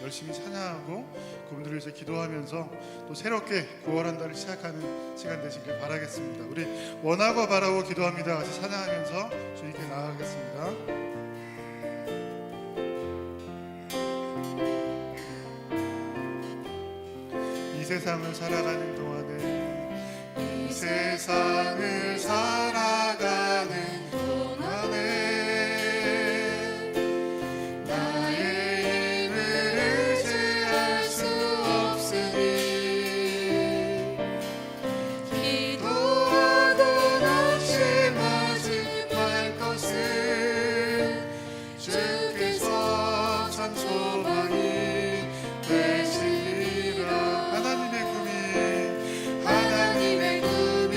열심히 찬양하고 그분들을 위해서 기도하면서 또 새롭게 9월 한 달을 시작하는 시간 되시길 바라겠습니다. 우리 원하고 바라고 기도합니다. 같이 찬양하면서 주님께 나아가겠습니다. 이 세상을 살아가는 동안에 이 세상을 살아가는 동안에 나의 힘을 의지할 수 없으니 기도하고 낙심하지 말 것은 주께서 참 소망이 되시리라. 하나님의 꿈이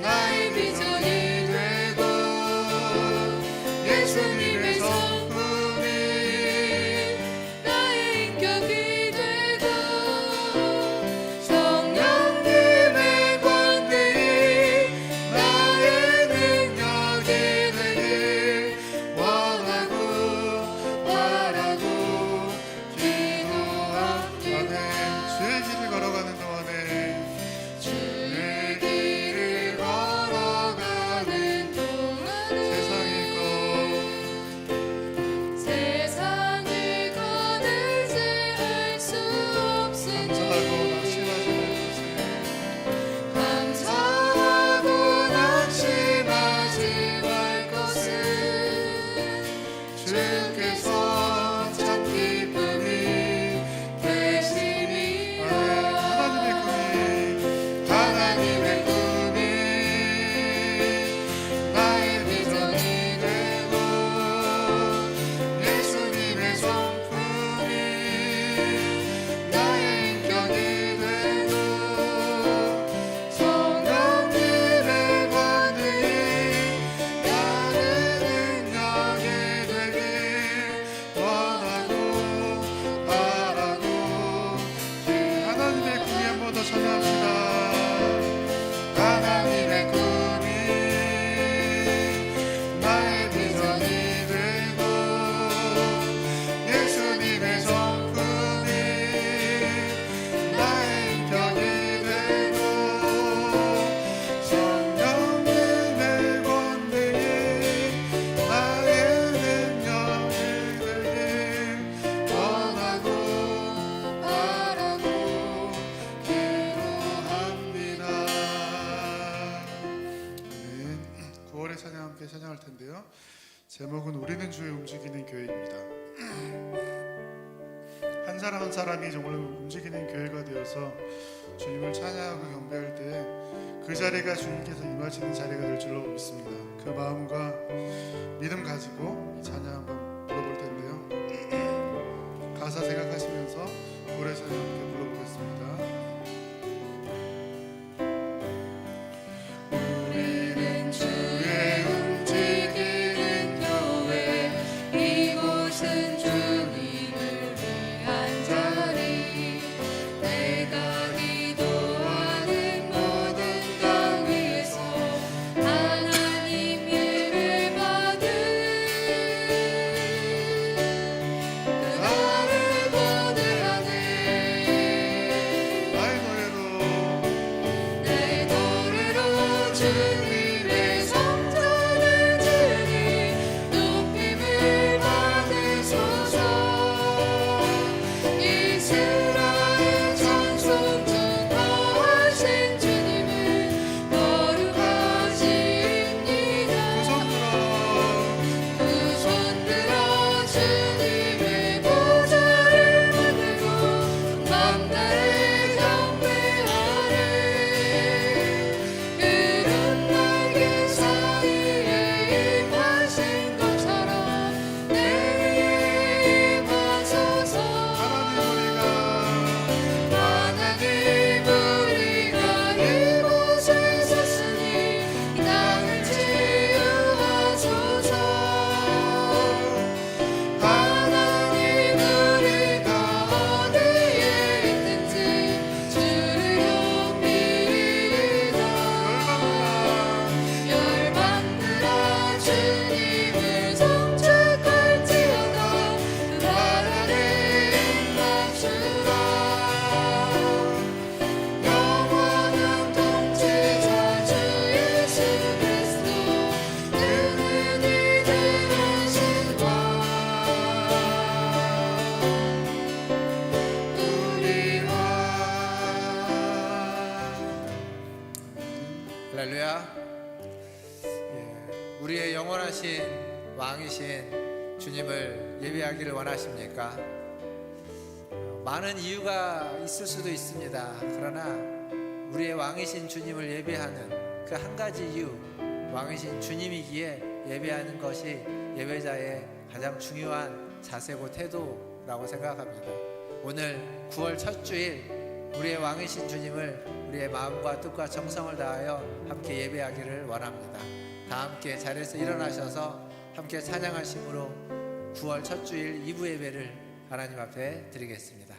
나의 비전이 되고 예수님의 성품이 나의 인격이 되고 성령님의 권능이 나의 능력이 되길 원하고 바라고 기도합니다. 주의 길을 걸어가는 동안에 주의 길을 걸어가는 동안에 세상의 것 의지할 수 없으니 감사하고 감사하고 낙심하지 말 것은 주께서 참 기쁨이 되시리라. 하나님의 꿈이 나의 비전이 되고 예수님의 성품이 나의 인격이 되고 성령님의 권능이 나의 능력이 되길 원하고 바라고 하나님의 꿈이 한 번 더 찬양합니다. 하나님의 꿈이 나의 비전이 되고 예수님의 성품이 나의 인격이 되고 성령님의 권능이 나의 능력이 되길 원하고 바라고 기도합니다. 아멘. 9월의 찬양 함께 찬양할 텐데요. 제목은 우리는 주의 움직이는 교회입니다. 한 사람 한 사람이 정말 움직이는 교회가 되어서 주님을 찬양하고 경배할 때 그 자리가 주님께서 임하시는 자리가 될 줄로 믿습니다. 그 마음과 믿음 가지고 이 찬양 한번 불러볼 텐데요. 가사 생각하시면서 노래 찬양 함께 불러보겠습니다. 우리는 주의 움직이는 교회 이곳은 주님을 위한 자리 내가 기도하는 모든 강 위에서 하나님 예배받은 할렐루야. 우리의 영원하신 왕이신 주님을 예배하기를 원하십니까? 많은 이유가 있을 수도 있습니다. 그러나 우리의 왕이신 주님을 예배하는 그 한 가지 이유, 왕이신 주님이기에 예배하는 것이 예배자의 가장 중요한 자세고 태도라고 생각합니다. 오늘 9월 첫 주일 우리의 왕이신 주님을 우리의 마음과 뜻과 정성을 다하여 함께 예배하기를 원합니다. 다 함께 자리에서 일어나셔서 함께 찬양하심으로 9월 첫 주일 2부 예배를 하나님 앞에 드리겠습니다.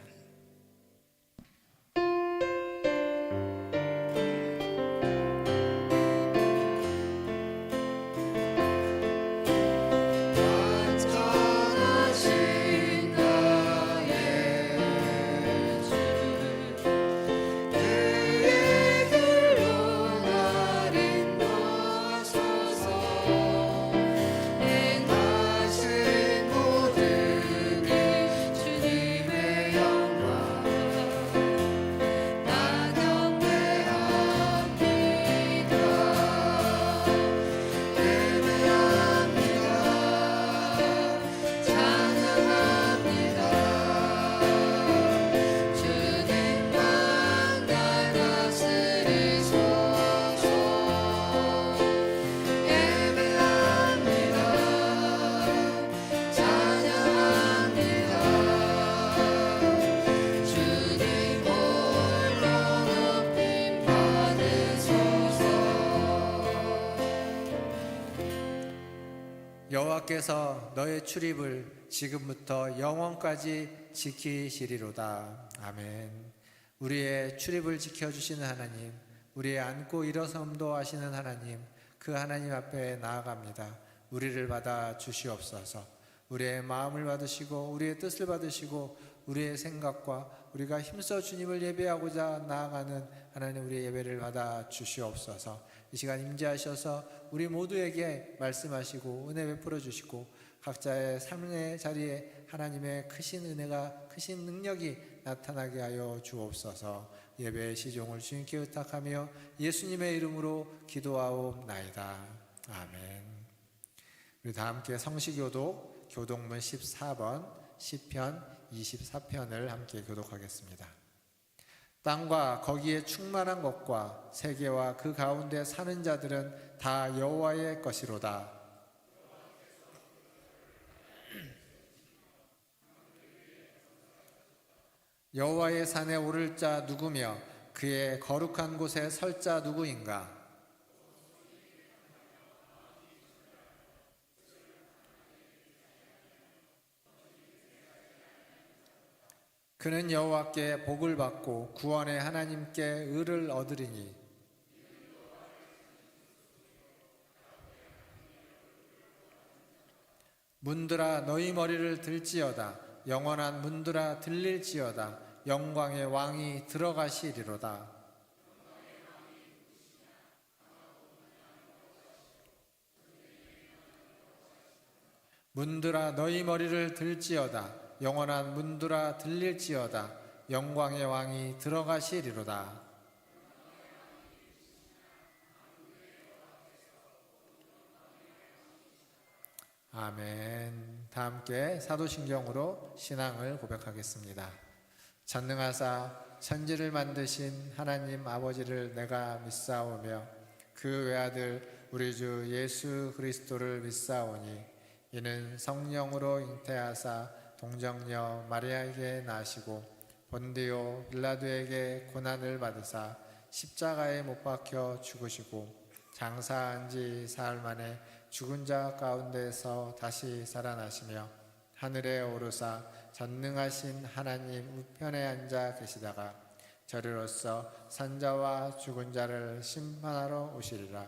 여호와께서 너의 출입을 지금부터 영원까지 지키시리로다. 아멘. 우리의 출입을 지켜주시는 하나님, 우리의 앉고 일어섬도 하시는 하나님, 그 하나님 앞에 나아갑니다. 우리를 받아 주시옵소서. 우리의 마음을 받으시고 우리의 뜻을 받으시고 우리의 생각과 우리가 힘써 주님을 예배하고자 나아가는 하나님, 우리의 예배를 받아 주시옵소서. 이 시간 임재하셔서 우리 모두에게 말씀하시고 은혜 베풀어 주시고 각자의 삶의 자리에 하나님의 크신 은혜가, 크신 능력이 나타나게 하여 주옵소서. 예배의 시종을 주님께 의탁하며 예수님의 이름으로 기도하옵나이다. 아멘. 우리 다 함께 성시교독 교독문 14번 시편 24편을 함께 교독하겠습니다. 땅과 거기에 충만한 것과 세계와 그 가운데 사는 자들은 다 여호와의 것이로다. 여호와의 산에 오를 자 누구며 그의 거룩한 곳에 설 자 누구인가? 그는 여호와께 복을 받고 구원의 하나님께 의를 얻으리니 문들아 너희 머리를 들지어다. 영원한 문들아 들릴지어다. 영광의 왕이 들어가시리로다. 문들아 너희 머리를 들지어다. 영원한 문들아 들릴지어다. 영광의 왕이 들어가시리로다. 아멘. 다 함께 사도신경으로 신앙을 고백하겠습니다. 전능하사 천지를 만드신 하나님 아버지를 내가 믿사오며 그 외아들 우리 주 예수 그리스도를 믿사오니 이는 성령으로 잉태하사 동정녀 마리아에게 나시고 본디오 빌라도에게 고난을 받으사 십자가에 못 박혀 죽으시고 장사한 지 사흘 만에 죽은 자 가운데서 다시 살아나시며 하늘에 오르사 전능하신 하나님 우편에 앉아 계시다가 저리로서 산자와 죽은 자를 심판하러 오시리라.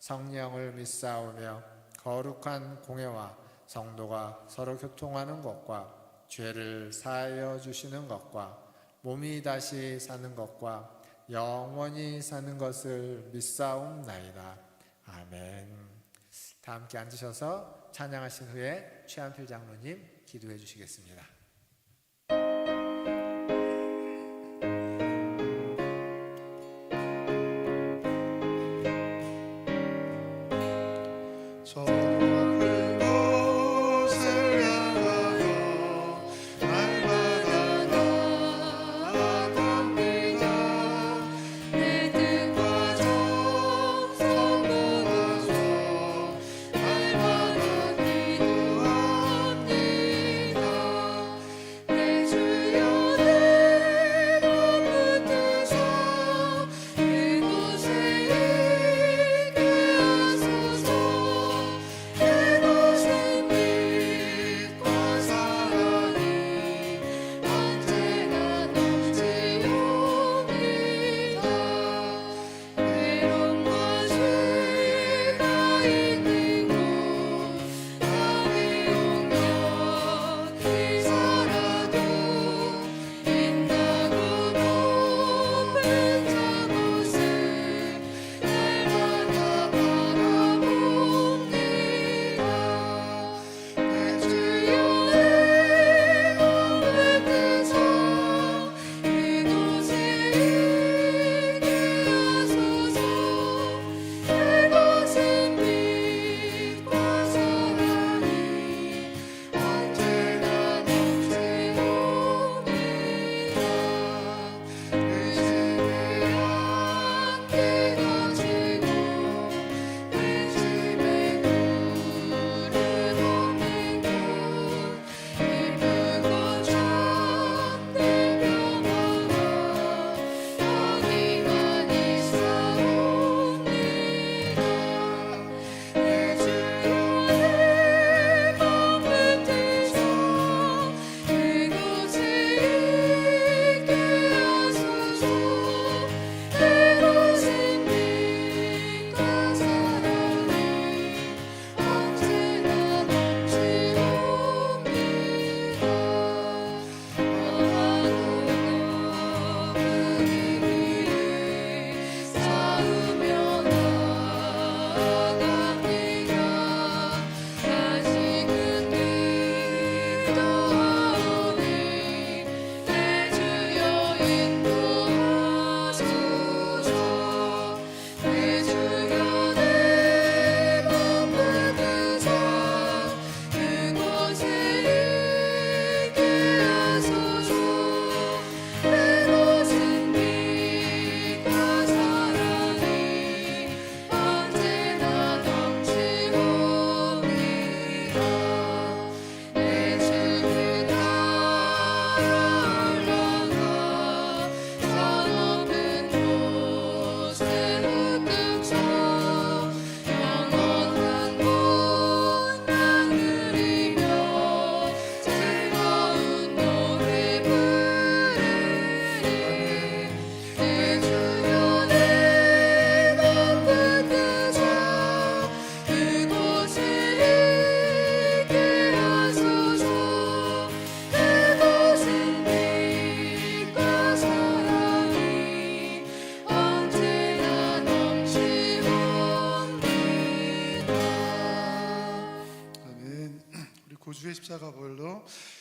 성령을 믿사오며 거룩한 공회와 성도가 서로 교통하는 것과 죄를 사하여 주시는 것과 몸이 다시 사는 것과 영원히 사는 것을 믿사옵나이다. 아멘. 다 함께 앉으셔서 찬양하신 후에 최한필 장로님 기도해 주시겠습니다.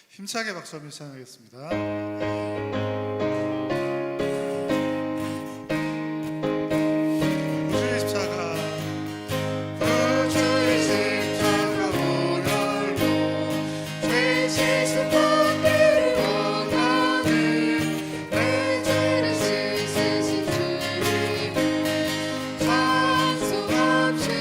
힘차게 박수하며 찬양하겠습니다. 우주의 십자가 우주의 십자가 오열로 죄 씻은 받기를 원하는 내 죄를 씻으신 주님을 찬송합시다.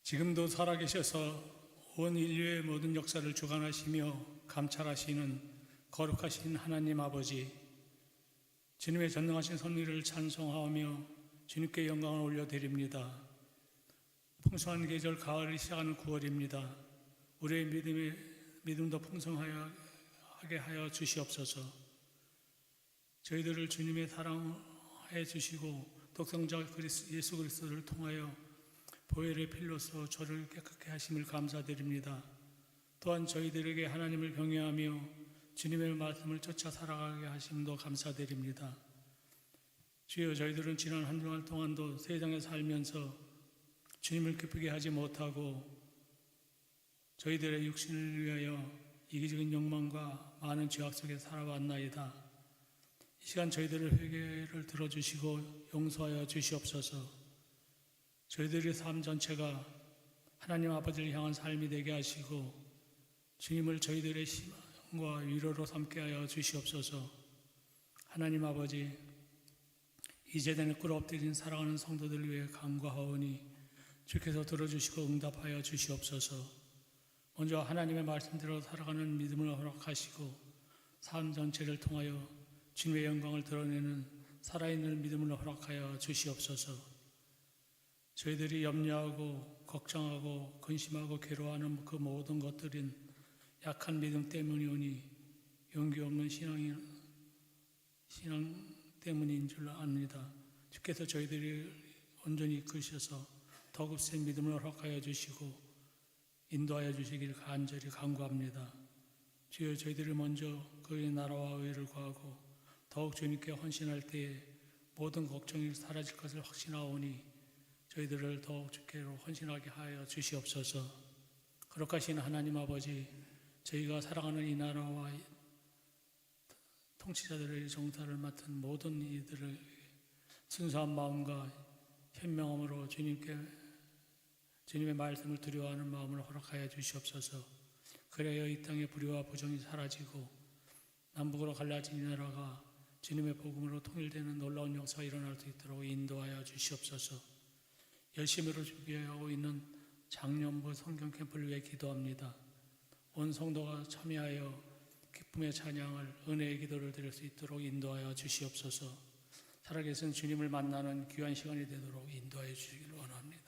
지금도 살아계셔서 온 인류의 모든 역사를 주관하시며 감찰하시는 거룩하신 하나님 아버지, 주님의 전능하신 섭리를 찬송하며 주님께 영광을 올려드립니다. 풍성한 계절 가을이 시작하는 9월입니다. 우리의 믿음도 풍성하게 하여 주시옵소서. 저희들을 주님의 사랑해 주시고 독생자 예수 그리스도를 통하여 보혈의 필로서 저를 깨끗게 하심을 감사드립니다. 또한 저희들에게 하나님을 경외하며 주님의 말씀을 쫓아 살아가게 하심도 감사드립니다. 주여, 저희들은 지난 한 주간 동안도 세상에 살면서 주님을 기쁘게 하지 못하고 저희들의 육신을 위하여 이기적인 욕망과 많은 죄악 속에 살아왔나이다. 이 시간 저희들의 회개를 들어주시고 용서하여 주시옵소서. 저희들의 삶 전체가 하나님 아버지를 향한 삶이 되게 하시고 주님을 저희들의 희망과 위로로 삼게 하여 주시옵소서. 하나님 아버지, 이 제단에 꿇어 엎드린 사랑하는 성도들을 위해 간구하오니 주께서 들어주시고 응답하여 주시옵소서. 먼저 하나님의 말씀대로 살아가는 믿음을 허락하시고 삶 전체를 통하여 주님의 영광을 드러내는 살아있는 믿음을 허락하여 주시옵소서. 저희들이 염려하고 걱정하고 근심하고 괴로워하는 그 모든 것들은 약한 믿음 때문이오니 용기 없는 신앙 때문인 줄 압니다. 주께서 저희들이 온전히 이끄셔서 더욱 센 믿음을 허락하여 주시고 인도하여 주시길 간절히 간구합니다. 주여, 저희들이 먼저 그의 나라와 의를 구하고 더욱 주님께 헌신할 때에 모든 걱정이 사라질 것을 확신하오니 저희들을 더욱 주께로 헌신하게 하여 주시옵소서. 거룩하신 하나님 아버지, 저희가 사랑하는 이 나라와 통치자들의 정사를 맡은 모든 이들을 순수한 마음과 현명함으로 주님의 말씀을 두려워하는 마음을 허락하여 주시옵소서. 그래야 이 땅의 불의와 부정이 사라지고 남북으로 갈라진 이 나라가 주님의 복음으로 통일되는 놀라운 역사가 일어날 수 있도록 인도하여 주시옵소서. 열심으로 준비하고 있는 작년부 성경 캠프를 위해 기도합니다. 온 성도가 참여하여 기쁨의 찬양을, 은혜의 기도를 드릴 수 있도록 인도하여 주시옵소서. 살아계신 주님을 만나는 귀한 시간이 되도록 인도하여 주시기를 원합니다.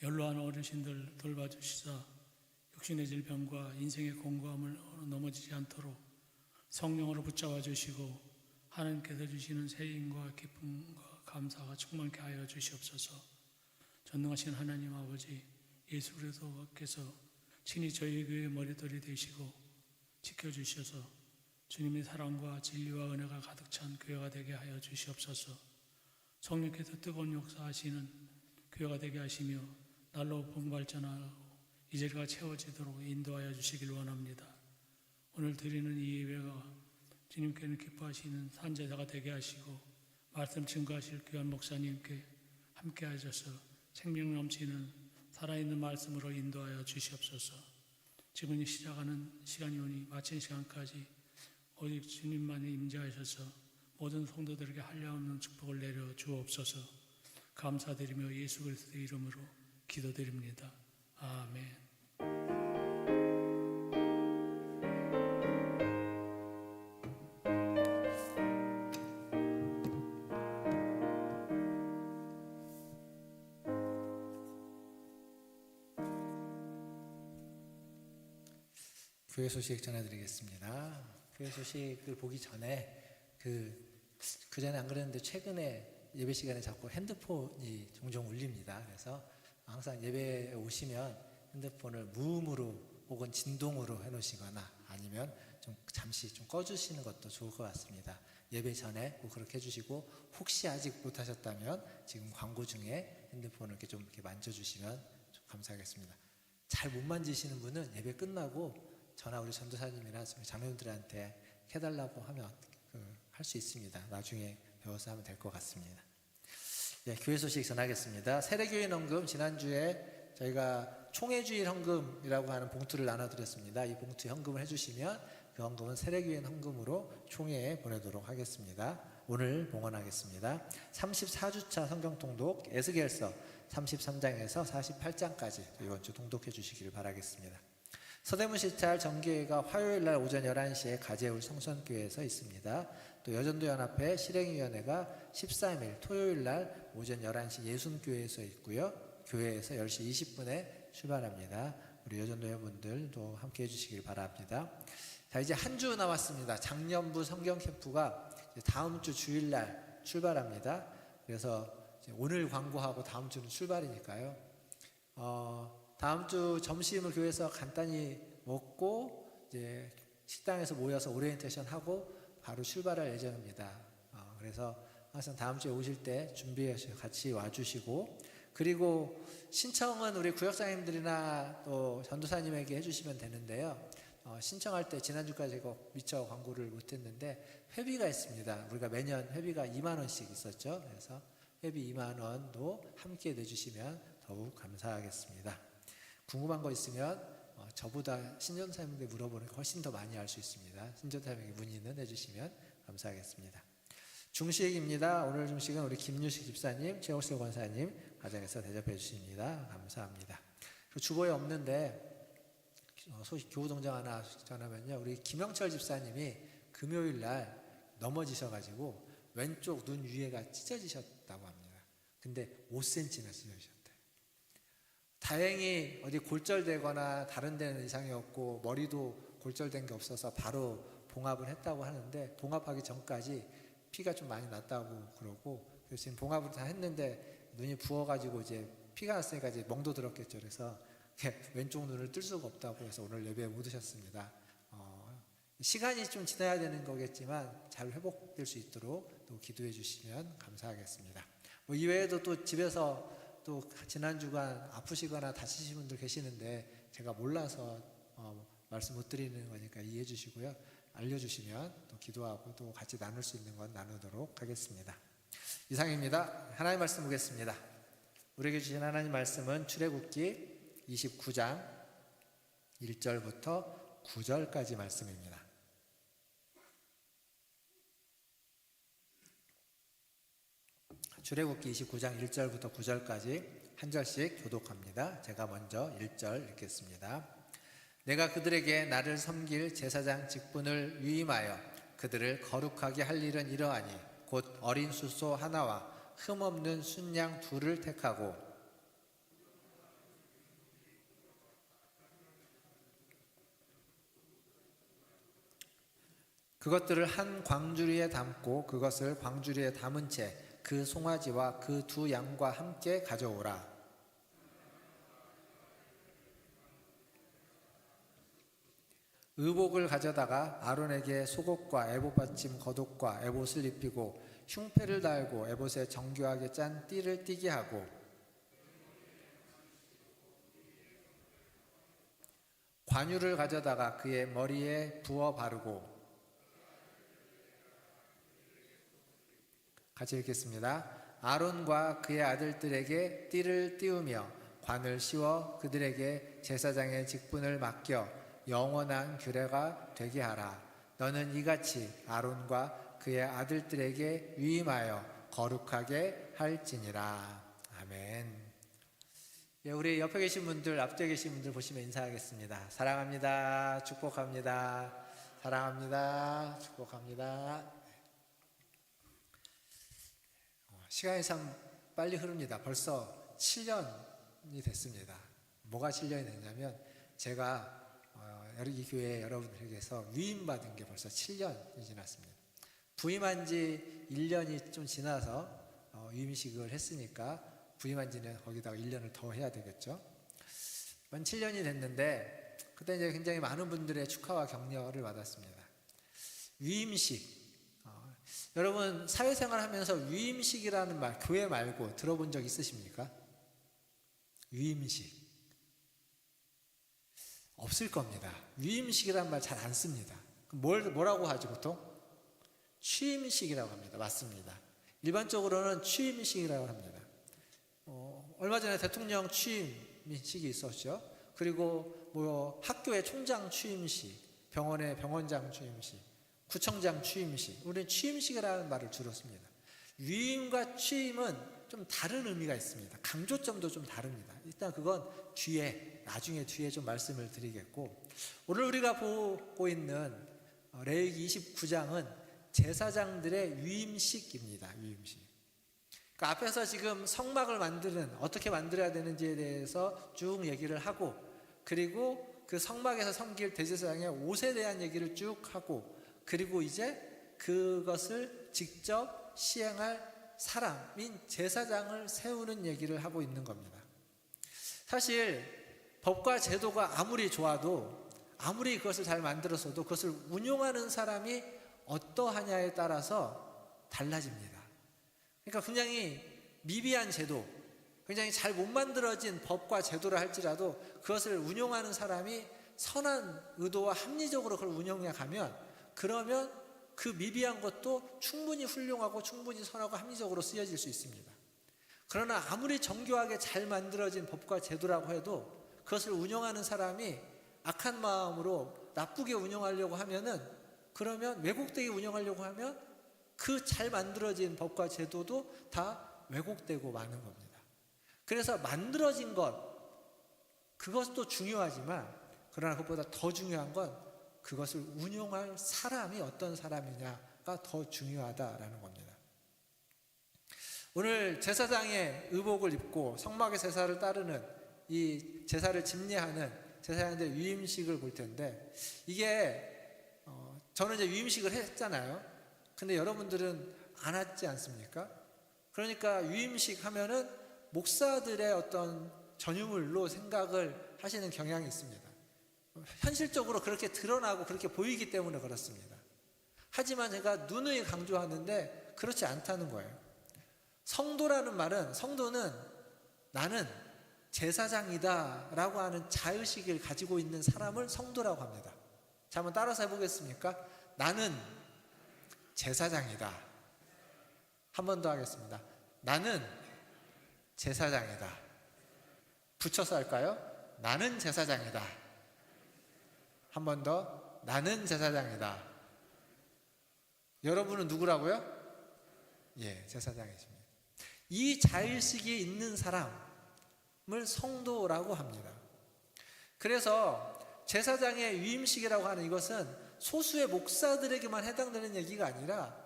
연로한 어르신들 돌봐주시사 육신의 질병과 인생의 공고함을 넘어지지 않도록 성령으로 붙잡아 주시고 하나님께서 주시는 세임과 기쁨과 감사가 충만케 하여 주시옵소서. 전능하신 하나님 아버지, 예수 그리스도께서 친히 저희 교회의 머리털이 되시고 지켜주셔서 주님의 사랑과 진리와 은혜가 가득 찬 교회가 되게 하여 주시옵소서. 성령께서 뜨거운 역사하시는 교회가 되게 하시며 날로 분발전하고 이 자리가 채워지도록 인도하여 주시길 원합니다. 오늘 드리는 이 예배가 주님께는 기뻐하시는 산제사가 되게 하시고 말씀 증거하실 귀한 목사님께 함께 하셔서 생명 넘치는 살아있는 말씀으로 인도하여 주시옵소서. 지금이 시작하는 시간이 오니 마친 시간까지 오직 주님만이 임재하셔서 모든 성도들에게 한량없는 축복을 내려 주옵소서. 감사드리며 예수 그리스도의 이름으로 기도드립니다. 아멘. 교회 소식 전해드리겠습니다. 교회 소식을 보기 전에 그 전에 안 그랬는데 최근에 예배 시간에 자꾸 핸드폰이 종종 울립니다. 그래서 항상 예배에 오시면 핸드폰을 무음으로 혹은 진동으로 해놓으시거나 아니면 좀 잠시 좀 꺼주시는 것도 좋을 것 같습니다. 예배 전에 꼭 그렇게 해주시고 혹시 아직 못하셨다면 지금 광고 중에 핸드폰을 이렇게 만져주시면 좀 감사하겠습니다. 잘 못 만지시는 분은 예배 끝나고 전화 우리 전도사님이나 자매분들한테 해달라고 하면 할 수 있습니다. 나중에 배워서 하면 될 것 같습니다. 네, 교회 소식 전하겠습니다. 세례교인 헌금, 지난주에 저희가 총회주일 헌금이라고 하는 봉투를 나눠드렸습니다. 이 봉투 헌금을 해주시면 그 헌금은 세례교인 헌금으로 총회에 보내도록 하겠습니다. 오늘 봉헌하겠습니다. 34주차 성경통독 에스겔서 33장에서 48장까지 이번 주 통독해 주시기를 바라겠습니다. 서대문 시찰 정기회가 화요일날 오전 11시에 가재울 성선교회에서 있습니다. 또 여전도연합회 실행위원회가 13일 토요일날 오전 11시 예순교회에서 있고요. 교회에서 10시 20분에 출발합니다. 우리 여전도 회원분들도 함께 해주시길 바랍니다. 자, 이제 한 주 남았습니다. 작년부 성경 캠프가 다음 주 주일날 출발합니다. 그래서 오늘 광고하고 다음 주는 출발이니까요. 다음 주 점심을 교회에서 간단히 먹고 이제 식당에서 모여서 오리엔테이션 하고 바로 출발할 예정입니다. 그래서 항상 다음 주에 오실 때 준비해서 같이 와주시고, 그리고 신청은 우리 구역장님들이나 또 전도사님에게 해주시면 되는데요. 신청할 때 지난주까지 제가 미처 광고를 못했는데 회비가 있습니다. 우리가 매년 회비가 2만 원씩 있었죠. 그래서 회비 2만 원도 함께 내주시면 더욱 감사하겠습니다. 궁금한 거 있으면 저보다 신전사님들 물어보는 게 훨씬 더 많이 알 수 있습니다. 신전사님에게 문의는 해주시면 감사하겠습니다. 중식입니다. 오늘 중식은 우리 김유식 집사님, 최옥수 권사님 가정에서 대접해 주십니다. 감사합니다. 주보에 없는데 소식 교우동장 하나 전하면요. 우리 김영철 집사님이 금요일날 넘어지셔가지고 왼쪽 눈 위에가 찢어지셨다고 합니다. 근데 5cm나 찢어지셨대요. 다행히 어디 골절되거나 다른 데는 이상이 없고 머리도 골절된 게 없어서 바로 봉합을 했다고 하는데, 봉합하기 전까지 피가 좀 많이 났다고 그러고, 그래서 지금 봉합을 다 했는데 눈이 부어가지고 이제 피가 났으니까 이제 멍도 들었겠죠. 그래서 왼쪽 눈을 뜰 수가 없다고 해서 오늘 예배에 못 오셨습니다. 시간이 좀 지나야 되는 거겠지만 잘 회복될 수 있도록 또 기도해 주시면 감사하겠습니다. 뭐 이외에도 또 집에서 또 지난 주간 아프시거나 다치신 분들 계시는데 제가 몰라서 말씀 못 드리는 거니까 이해해 주시고요. 알려주시면 또 기도하고 또 같이 나눌 수 있는 건 나누도록 하겠습니다. 이상입니다. 하나님 말씀 보겠습니다. 우리에게 주신 하나님 말씀은 출애굽기 29장 1절부터 9절까지 말씀입니다. 출애굽기 29장 1절부터 9절까지 한 절씩 교독합니다. 제가 먼저 1절 읽겠습니다. 내가 그들에게 나를 섬길 제사장 직분을 위임하여 그들을 거룩하게 할 일은 이러하니 곧 어린 숫소 하나와 흠없는 순양 둘을 택하고 그것들을 한 광주리에 담고 그것을 광주리에 담은 채 그 송아지와 그 두 양과 함께 가져오라. 의복을 가져다가 아론에게 속옷과 에봇 받침 겉옷과 에봇을 입히고 흉패를 달고 에봇에 정교하게 짠 띠를 띠게 하고 관유를 가져다가 그의 머리에 부어 바르고 같이 읽겠습니다. 아론과 그의 아들들에게 띠를 띄우며 관을 씌워 그들에게 제사장의 직분을 맡겨 영원한 규례가 되게 하라. 너는 이같이 아론과 그의 아들들에게 위임하여 거룩하게 할지니라. 아멘. 예, 우리 옆에 계신 분들, 앞뒤에 계신 분들 보시면 인사하겠습니다. 사랑합니다. 축복합니다. 사랑합니다. 축복합니다. 시간이 참 빨리 흐릅니다. 벌써 7년이 됐습니다. 뭐가 7년이 됐냐면 제가 이 교회 여러분들에게서 위임받은 게 벌써 7년이 지났습니다. 부임한 지 1년이 좀 지나서 위임식을 했으니까 부임한 지는 거기다가 1년을 더 해야 되겠죠. 7년이 됐는데 그때 이제 굉장히 많은 분들의 축하와 격려를 받았습니다. 위임식. 여러분 사회생활 하면서 위임식이라는 말, 교회 말고 들어본 적 있으십니까? 위임식. 없을 겁니다. 위임식이라는 말 잘 안 씁니다. 뭐라고 하죠 보통? 취임식이라고 합니다. 맞습니다. 일반적으로는 취임식이라고 합니다. 얼마 전에 대통령 취임식이 있었죠. 그리고 뭐 학교의 총장 취임식, 병원의 병원장 취임식, 구청장 취임식, 우리는 취임식이라는 말을 주로 씁니다. 위임과 취임은 좀 다른 의미가 있습니다. 강조점도 좀 다릅니다. 일단 그건 나중에 뒤에 좀 말씀을 드리겠고, 오늘 우리가 보고 있는 레위기 29장은 제사장들의 위임식입니다. 위임식. 그 앞에서 지금 성막을 어떻게 만들어야 되는지에 대해서 쭉 얘기를 하고, 그리고 그 성막에서 섬길 대제사장의 옷에 대한 얘기를 쭉 하고, 그리고 이제 그것을 직접 시행할 사람인 제사장을 세우는 얘기를 하고 있는 겁니다. 사실 법과 제도가 아무리 좋아도, 아무리 그것을 잘 만들었어도 그것을 운용하는 사람이 어떠하냐에 따라서 달라집니다. 그러니까 굉장히 미비한 제도, 굉장히 잘 못 만들어진 법과 제도를 할지라도 그것을 운용하는 사람이 선한 의도와 합리적으로 그걸 운영해 가면, 그러면 그 미비한 것도 충분히 훌륭하고 충분히 선하고 합리적으로 쓰여질 수 있습니다. 그러나 아무리 정교하게 잘 만들어진 법과 제도라고 해도 그것을 운영하는 사람이 악한 마음으로 나쁘게 운영하려고 하면은, 그러면 왜곡되게 운영하려고 하면 그 잘 만들어진 법과 제도도 다 왜곡되고 마는 겁니다. 그래서 만들어진 그것도 중요하지만, 그러나 그것보다 더 중요한 건 그것을 운용할 사람이 어떤 사람이냐가 더 중요하다라는 겁니다. 오늘 제사장의 의복을 입고 성막의 제사를 따르는, 이 제사를 집례하는 제사장들의 위임식을 볼 텐데, 이게 저는 이제 위임식을 했잖아요. 근데 여러분들은 안 하지 않습니까? 그러니까 위임식 하면은 목사들의 어떤 전유물로 생각을 하시는 경향이 있습니다. 현실적으로 그렇게 드러나고 그렇게 보이기 때문에 그렇습니다. 하지만 제가 누누이 강조하는데 그렇지 않다는 거예요. 성도라는 말은, 성도는 나는 제사장이다 라고 하는 자의식을 가지고 있는 사람을 성도라고 합니다. 자, 한번 따라서 해보겠습니까? 나는 제사장이다. 한 번 더 하겠습니다. 나는 제사장이다. 붙여서 할까요? 나는 제사장이다. 한 번 더. 나는 제사장이다. 여러분은 누구라고요? 예, 제사장이십니다. 이 자의식이 있는 사람을 성도라고 합니다. 그래서 제사장의 위임식이라고 하는 이것은 소수의 목사들에게만 해당되는 얘기가 아니라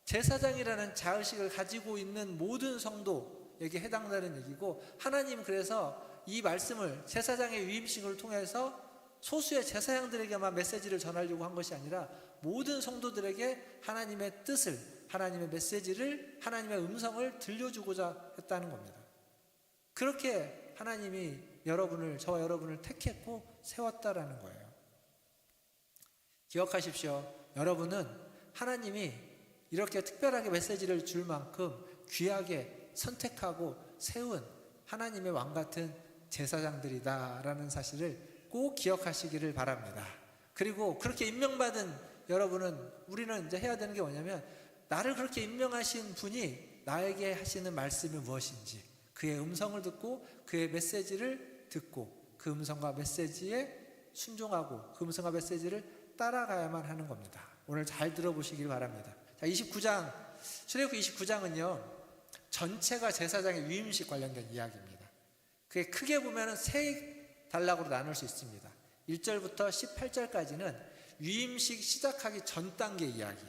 제사장이라는 자의식을 가지고 있는 모든 성도에게 해당되는 얘기고, 하나님 그래서 이 말씀을 제사장의 위임식을 통해서 소수의 제사장들에게만 메시지를 전하려고 한 것이 아니라 모든 성도들에게 하나님의 뜻을, 하나님의 메시지를, 하나님의 음성을 들려주고자 했다는 겁니다. 그렇게 하나님이 저와 여러분을 택했고 세웠다라는 거예요. 기억하십시오. 여러분은 하나님이 이렇게 특별하게 메시지를 줄 만큼 귀하게 선택하고 세운 하나님의 왕 같은 제사장들이다라는 사실을 꼭 기억하시기를 바랍니다. 그리고 그렇게 임명받은 우리는 이제 해야 되는 게 뭐냐면, 나를 그렇게 임명하신 분이 나에게 하시는 말씀이 무엇인지, 그의 음성을 듣고 그의 메시지를 듣고 그 음성과 메시지에 순종하고 그 음성과 메시지를 따라가야만 하는 겁니다. 오늘 잘 들어보시길 바랍니다. 자, 29장, 출애굽기 29장은요 전체가 제사장의 위임식 관련된 이야기입니다. 그게 크게 보면 세 단락으로 나눌 수 있습니다. 1절부터 18절까지는 위임식 시작하기 전 단계 이야기,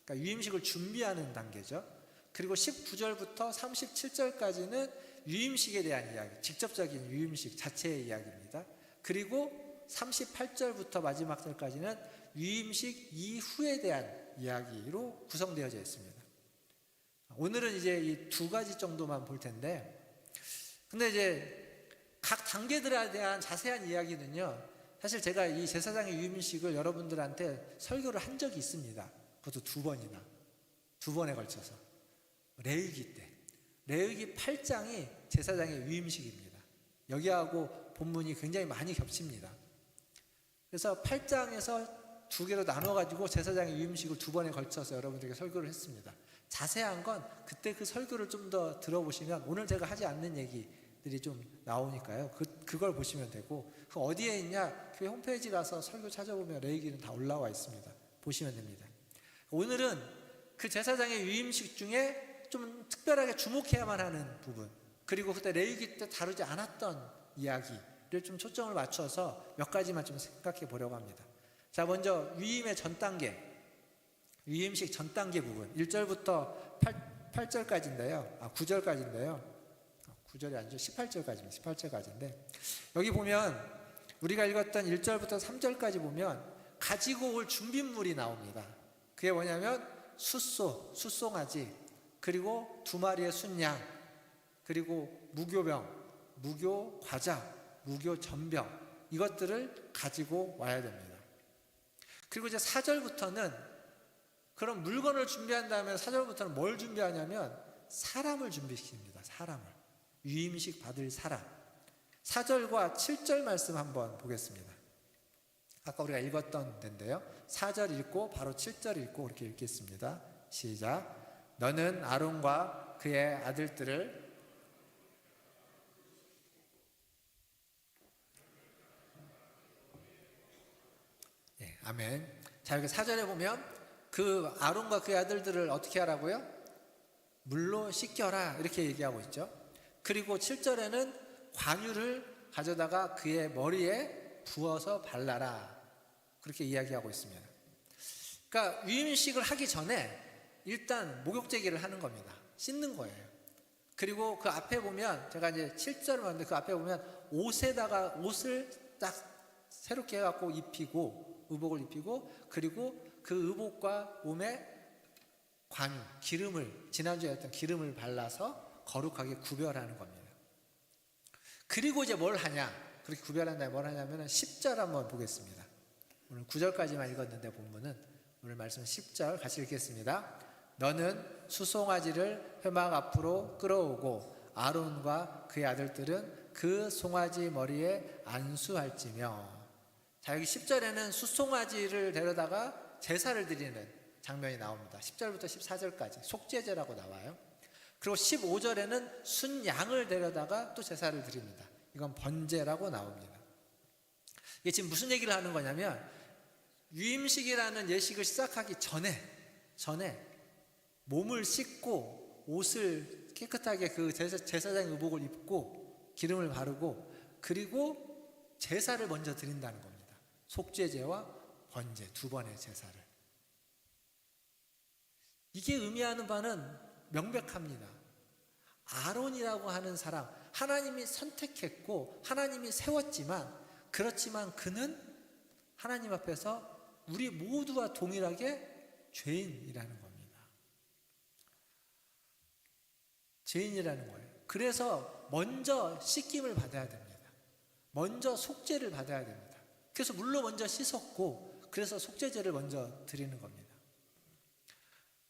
그러니까 위임식을 준비하는 단계죠. 그리고 19절부터 37절까지는 위임식에 대한 이야기, 직접적인 위임식 자체의 이야기입니다. 그리고 38절부터 마지막 절까지는 위임식 이후에 대한 이야기로 구성되어져 있습니다. 오늘은 이제 이 두 가지 정도만 볼 텐데, 근데 이제 각 단계들에 대한 자세한 이야기는요, 사실 제가 이 제사장의 위임식을 여러분들한테 설교를 한 적이 있습니다. 그것도 두 번에 걸쳐서. 레위기 때. 레위기 8장이 제사장의 위임식입니다. 여기하고 본문이 굉장히 많이 겹칩니다. 그래서 8장에서 두 개로 나눠가지고 제사장의 위임식을 두 번에 걸쳐서 여러분들에게 설교를 했습니다. 자세한 건 그때 그 설교를 좀 더 들어보시면, 오늘 제가 하지 않는 얘기들이 좀 나오니까요. 그걸 보시면 되고, 그 어디에 있냐? 교회 홈페이지 가서 설교 찾아보면 레위기는 다 올라와 있습니다. 보시면 됩니다. 오늘은 그 제사장의 위임식 중에 좀 특별하게 주목해야만 하는 부분, 그리고 그때 레위기 때 다루지 않았던 이야기를 좀 초점을 맞춰서 몇 가지만 좀 생각해 보려고 합니다. 자, 먼저 위임의 전 단계, 위임식 전 단계 부분 1절부터 8절까지인데요. 9절까지인데요. 9절이 아니죠. 18절까지인데, 여기 보면 우리가 읽었던 1절부터 3절까지 보면 가지고 올 준비물이 나옵니다. 그게 뭐냐면 숫송아지, 그리고 2마리의 순양, 그리고 무교병, 무교과자, 무교전병, 이것들을 가지고 와야 됩니다. 그리고 이제 4절부터는 그런 물건을 준비한 다음에 4절부터는 뭘 준비하냐면 사람을 준비시킵니다. 사람을. 위임식 받을 사람. 4절과 7절 말씀 한번 보겠습니다. 아까 우리가 읽었던 데인데요. 4절 읽고 바로 7절 읽고 이렇게 읽겠습니다. 시작. 너는 아론과 그의 아들들을 아멘. 자, 여기 4절에 보면 그 아론과 그의 아들들을 어떻게 하라고요? 물로 씻겨라, 이렇게 얘기하고 있죠. 그리고 7절에는 관유를 가져다가 그의 머리에 부어서 발라라, 그렇게 이야기하고 있습니다. 그러니까 위임식을 하기 전에 일단 목욕 제기를 하는 겁니다. 씻는 거예요. 그리고 그 앞에 보면, 제가 이제 7절을 봤는데 그 앞에 보면 옷에다가 옷을 딱 새롭게 해갖고 입히고, 의복을 입히고, 그리고 그 의복과 몸에 관유, 기름을, 지난주에 했던 기름을 발라서 거룩하게 구별하는 겁니다. 그리고 이제 뭘 하냐? 그렇게 구별한다면 뭘 하냐면 10절 한번 보겠습니다. 오늘 9절까지만 읽었는데 본문은 오늘 말씀 10절 같이 읽겠습니다. 너는 수송아지를 회막 앞으로 끌어오고 아론과 그의 아들들은 그 송아지 머리에 안수할지며. 자, 여기 10절에는 수송아지를 데려다가 제사를 드리는 장면이 나옵니다. 10절부터 14절까지 속죄제라고 나와요. 그리고 15절에는 순양을 데려다가 또 제사를 드립니다. 이건 번제라고 나옵니다. 이게 지금 무슨 얘기를 하는 거냐면 유임식이라는 예식을 시작하기 전에 몸을 씻고 옷을 깨끗하게 그 제사장 의복을 입고 기름을 바르고 그리고 제사를 먼저 드린다는 겁니다. 속죄제와 번제 두 번의 제사를. 이게 의미하는 바는 명백합니다. 아론이라고 하는 사람, 하나님이 선택했고 하나님이 세웠지만 그렇지만 그는 하나님 앞에서 우리 모두와 동일하게 죄인이라는 겁니다. 죄인이라는 거예요. 그래서 먼저 씻김을 받아야 됩니다. 먼저 속죄를 받아야 됩니다. 그래서 물로 먼저 씻었고 그래서 속죄제를 먼저 드리는 겁니다.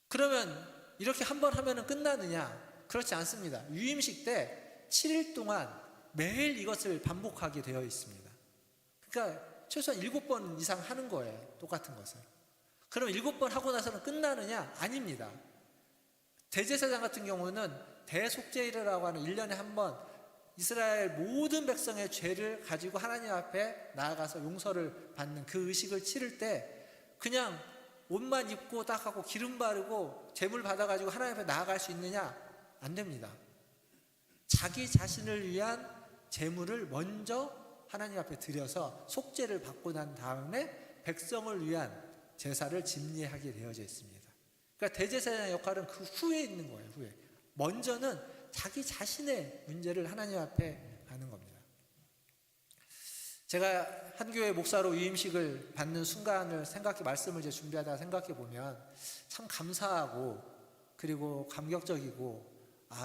그러면 이렇게 한 번 하면 끝나느냐? 그렇지 않습니다. 유임식 때 7일 동안 매일 이것을 반복하게 되어 있습니다. 그러니까 최소한 7번 이상 하는 거예요. 똑같은 것을. 그럼 7번 하고 나서는 끝나느냐? 아닙니다. 대제사장 같은 경우는 대속죄일이라고 하는 1년에 한 번 이스라엘 모든 백성의 죄를 가지고 하나님 앞에 나아가서 용서를 받는 그 의식을 치를 때 그냥 옷만 입고 딱 하고 기름 바르고 제물 받아가지고 하나님 앞에 나아갈 수 있느냐? 안 됩니다. 자기 자신을 위한 제물을 먼저 하나님 앞에 드려서 속죄를 받고 난 다음에 백성을 위한 제사를 집례하게 되어져 있습니다. 그러니까 대제사장의 역할은 그 후에 있는 거예요. 후에. 먼저는 자기 자신의 문제를 하나님 앞에 가는 겁니다. 제가 한 교회 목사로 위임식을 받는 순간을 말씀을 이제 준비하다가 생각해 보면 참 감사하고 그리고 감격적이고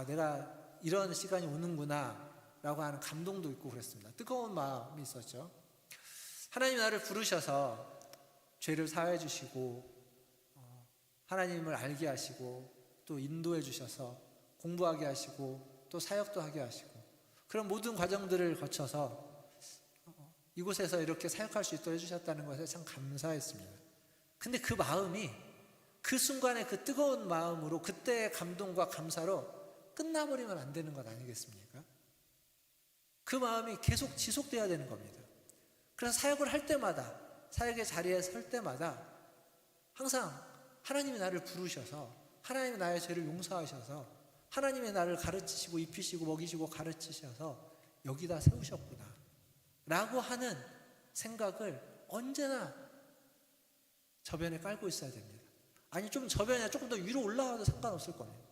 내가 이런 시간이 오는구나 라고 하는 감동도 있고 그랬습니다. 뜨거운 마음이 있었죠. 하나님 나를 부르셔서 죄를 사해 주시고 하나님을 알게 하시고 또 인도해 주셔서 공부하게 하시고 또 사역도 하게 하시고 그런 모든 과정들을 거쳐서 이곳에서 이렇게 사역할 수 있도록 해주셨다는 것에 참 감사했습니다. 근데 그 마음이 그 순간에 그 뜨거운 마음으로 그때의 감동과 감사로 끝나버리면 안 되는 것 아니겠습니까? 그 마음이 계속 지속돼야 되는 겁니다. 그래서 사역을 할 때마다 사역의 자리에 설 때마다 항상 하나님이 나를 부르셔서 하나님이 나의 죄를 용서하셔서 하나님이 나를 가르치시고 입히시고 먹이시고 가르치셔서 여기다 세우셨구나 라고 하는 생각을 언제나 저변에 깔고 있어야 됩니다. 아니 좀 저변이 조금 더 위로 올라가도 상관없을 겁니다.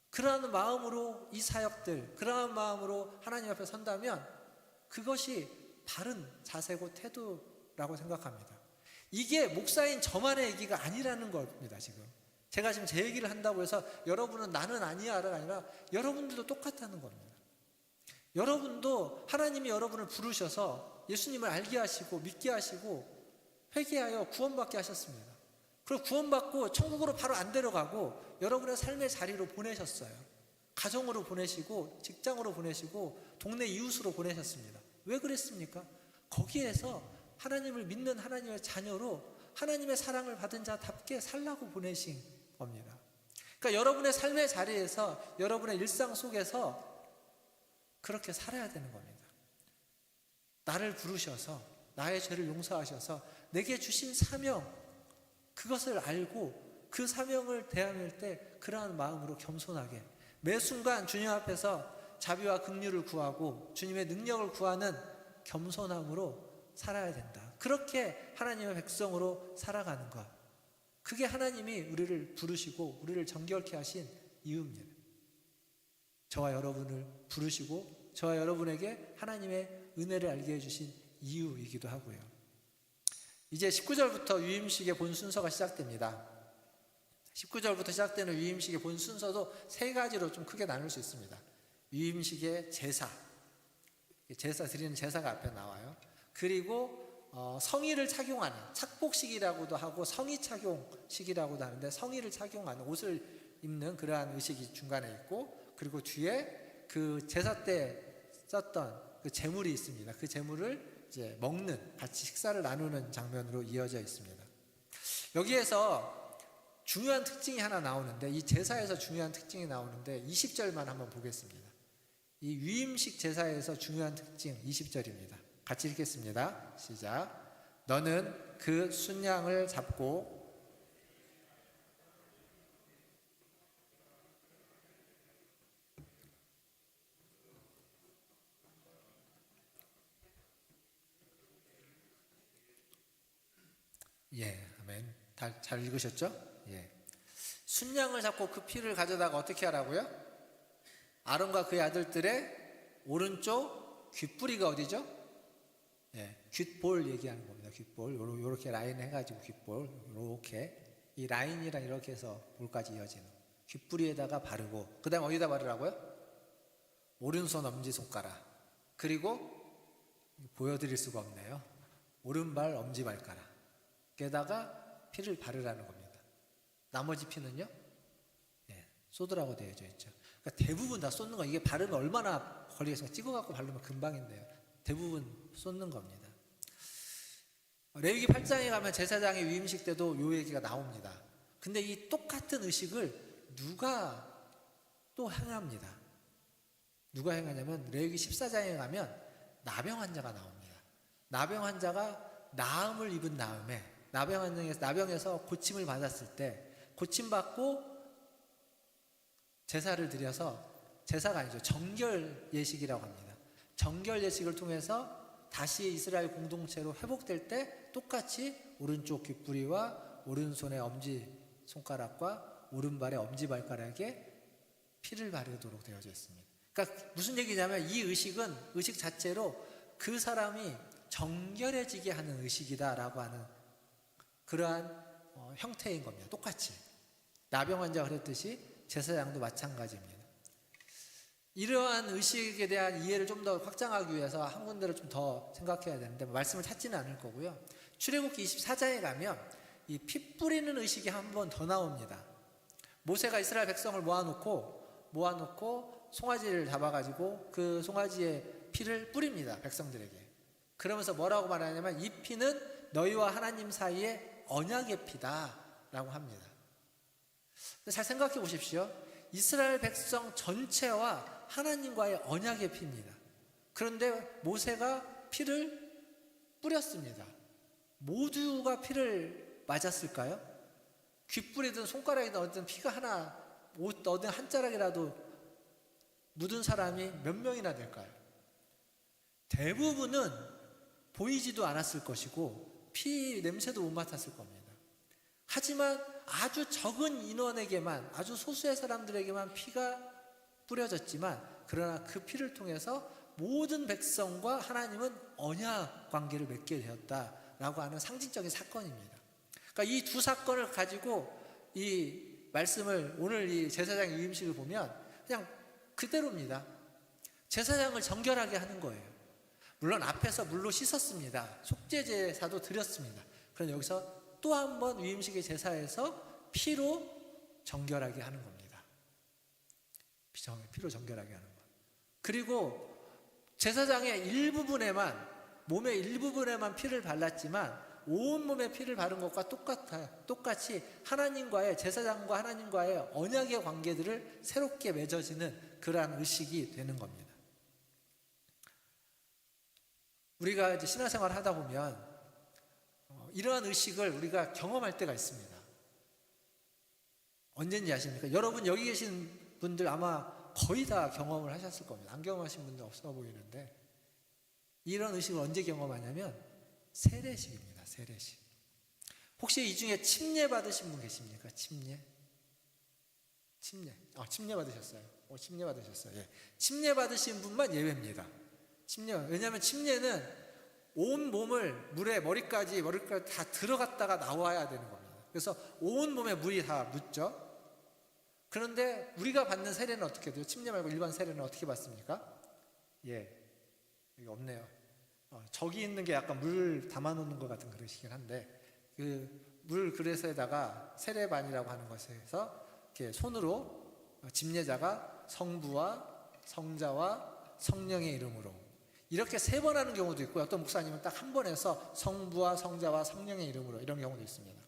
그러한 마음으로 이 사역들, 그러한 마음으로 하나님 앞에 선다면 그것이 바른 자세고 태도라고 생각합니다. 이게 목사인 저만의 얘기가 아니라는 겁니다. 지금 제가 지금 제 얘기를 한다고 해서 여러분은 나는 아니야가 아니라 여러분들도 똑같다는 겁니다. 여러분도 하나님이 여러분을 부르셔서 예수님을 알게 하시고 믿게 하시고 회개하여 구원받게 하셨습니다. 그리고 구원받고 천국으로 바로 안 데려가고 여러분의 삶의 자리로 보내셨어요. 가정으로 보내시고 직장으로 보내시고 동네 이웃으로 보내셨습니다. 왜 그랬습니까? 거기에서 하나님을 믿는 하나님의 자녀로 하나님의 사랑을 받은 자답게 살라고 보내신 겁니다. 그러니까 여러분의 삶의 자리에서 여러분의 일상 속에서 그렇게 살아야 되는 겁니다. 나를 부르셔서 나의 죄를 용서하셔서 내게 주신 사명 그것을 알고 그 사명을 대항할 때 그러한 마음으로 겸손하게 매 순간 주님 앞에서 자비와 긍휼을 구하고 주님의 능력을 구하는 겸손함으로 살아야 된다. 그렇게 하나님의 백성으로 살아가는 것. 그게 하나님이 우리를 부르시고 우리를 정결케 하신 이유입니다. 저와 여러분을 부르시고 저와 여러분에게 하나님의 은혜를 알게 해주신 이유이기도 하고요. 이제 19절부터 유임식의 본 순서가 시작됩니다. 19절부터 시작되는 유임식의 본 순서도 세 가지로 좀 크게 나눌 수 있습니다. 유임식의 제사, 제사 드리는 제사가 앞에 나와요. 그리고 성의를 착용하는 착복식이라고도 하고 성의 착용식이라고도 하는데 성의를 착용하는 옷을 입는 그러한 의식이 중간에 있고, 그리고 뒤에 그 제사 때 썼던 그 제물이 있습니다. 그 제물을 이제 먹는, 같이 식사를 나누는 장면으로 이어져 있습니다. 여기에서 중요한 특징이 하나 나오는데, 이 제사에서 중요한 특징이 나오는데 20절만 한번 보겠습니다. 이 위임식 제사에서 중요한 특징 20절입니다. 같이 읽겠습니다. 시작. 너는 그 순양을 잡고 예, 아멘. 다 잘 읽으셨죠? 예. 순양을 잡고 그 피를 가져다가 어떻게 하라고요? 아론과 그의 아들들의 오른쪽 귓뿌리가 어디죠? 예, 귓볼 얘기하는 겁니다. 귓볼. 요렇게 라인 해가지고 귓볼. 요렇게. 이 라인이랑 이렇게 해서 볼까지 이어지는. 귓뿌리에다가 바르고. 그 다음 어디다 바르라고요? 오른손 엄지손가락. 그리고 보여드릴 수가 없네요. 오른발 엄지발가락. 게다가 피를 바르라는 겁니다. 나머지 피는요? 예, 쏟으라고 되어져 있죠. 그러니까 대부분 다 쏟는 거. 이게 바르면 얼마나 걸리겠어요? 찍어갖고 바르면 금방인데요. 대부분 쏟는 겁니다. 레위기 8장에 가면 제사장의 위임식 때도 요 얘기가 나옵니다. 근데 이 똑같은 의식을 누가 또 행합니다. 누가 행하냐면 레위기 14장에 가면 나병 환자가 나옵니다. 나병 환자가 나음을 입은 다음에 나병에서 고침을 받았을 때, 고침받고 제사를 드려서, 제사가 아니죠, 정결 예식이라고 합니다. 정결 예식을 통해서 다시 이스라엘 공동체로 회복될 때 똑같이 오른쪽 귓뿌리와 오른손의 엄지손가락과 오른발의 엄지발가락에 피를 바르도록 되어져 있습니다. 그러니까 무슨 얘기냐면, 이 의식은 의식 자체로 그 사람이 정결해지게 하는 의식이다라고 하는 그러한 형태인 겁니다. 똑같이 나병 환자가 그랬듯이 제사장도 마찬가지입니다. 이러한 의식에 대한 이해를 좀 더 확장하기 위해서 한 군데를 좀 더 생각해야 되는데 말씀을 찾지는 않을 거고요. 출애굽기 24장에 가면 이 피 뿌리는 의식이 한 번 더 나옵니다. 모세가 이스라엘 백성을 모아놓고 송아지를 잡아가지고 그 송아지의 피를 뿌립니다. 백성들에게. 그러면서 뭐라고 말하냐면, 이 피는 너희와 하나님 사이에 언약의 피다라고 합니다. 잘 생각해 보십시오. 이스라엘 백성 전체와 하나님과의 언약의 피입니다. 그런데 모세가 피를 뿌렸습니다. 모두가 피를 맞았을까요? 귓불이든 손가락이든 어떤 피가 하나, 어떤 한 자락이라도 묻은 사람이 몇 명이나 될까요? 대부분은 보이지도 않았을 것이고 피 냄새도 못 맡았을 겁니다. 하지만 아주 적은 인원에게만, 아주 소수의 사람들에게만 피가 뿌려졌지만, 그러나 그 피를 통해서 모든 백성과 하나님은 언약 관계를 맺게 되었다라고 하는 상징적인 사건입니다. 그러니까 이 두 사건을 가지고 이 말씀을, 오늘 이 제사장 유임식을 보면 그냥 그대로입니다. 제사장을 정결하게 하는 거예요. 물론 앞에서 물로 씻었습니다. 속죄제사도 드렸습니다. 그런데 여기서 또 한 번 위임식의 제사에서 피로 정결하게 하는 겁니다. 피로 정결하게 하는 것. 그리고 제사장의 일부분에만, 몸의 일부분에만 피를 발랐지만 온몸에 피를 바른 것과 똑같이 하나님과의, 제사장과 하나님과의 언약의 관계들을 새롭게 맺어지는 그러한 의식이 되는 겁니다. 우리가 이제 신앙생활을 하다 보면 이러한 의식을 우리가 경험할 때가 있습니다. 언제인지 아십니까? 여러분 여기 계신 분들 아마 거의 다 경험을 하셨을 겁니다. 안 경험하신 분들 없어 보이는데, 이런 의식을 언제 경험하냐면 세례식입니다. 세례식. 혹시 이 중에 침례 받으신 분 계십니까? 침례 받으셨어요. 침례 받으셨어요. 예. 침례 받으신 분만 예외입니다. 왜냐하면 침례는 온 몸을 물에 머리까지 다 들어갔다가 나와야 되는 겁니다. 그래서 온 몸에 물이 다 묻죠. 그런데 우리가 받는 세례는 어떻게 돼요? 침례 말고 일반 세례는 어떻게 받습니까? 예, 여기 없네요. 저기 있는 게 약간 물 담아놓는 것 같은 그릇이긴 한데 그 물 그릇에다가 세례반이라고 하는 것에서 이렇게 손으로 집례자가 성부와 성자와 성령의 이름으로 이렇게 3번 하는 경우도 있고 어떤 목사님은 딱 한 번 해서 성부와 성자와 성령의 이름으로 이런 경우도 있습니다.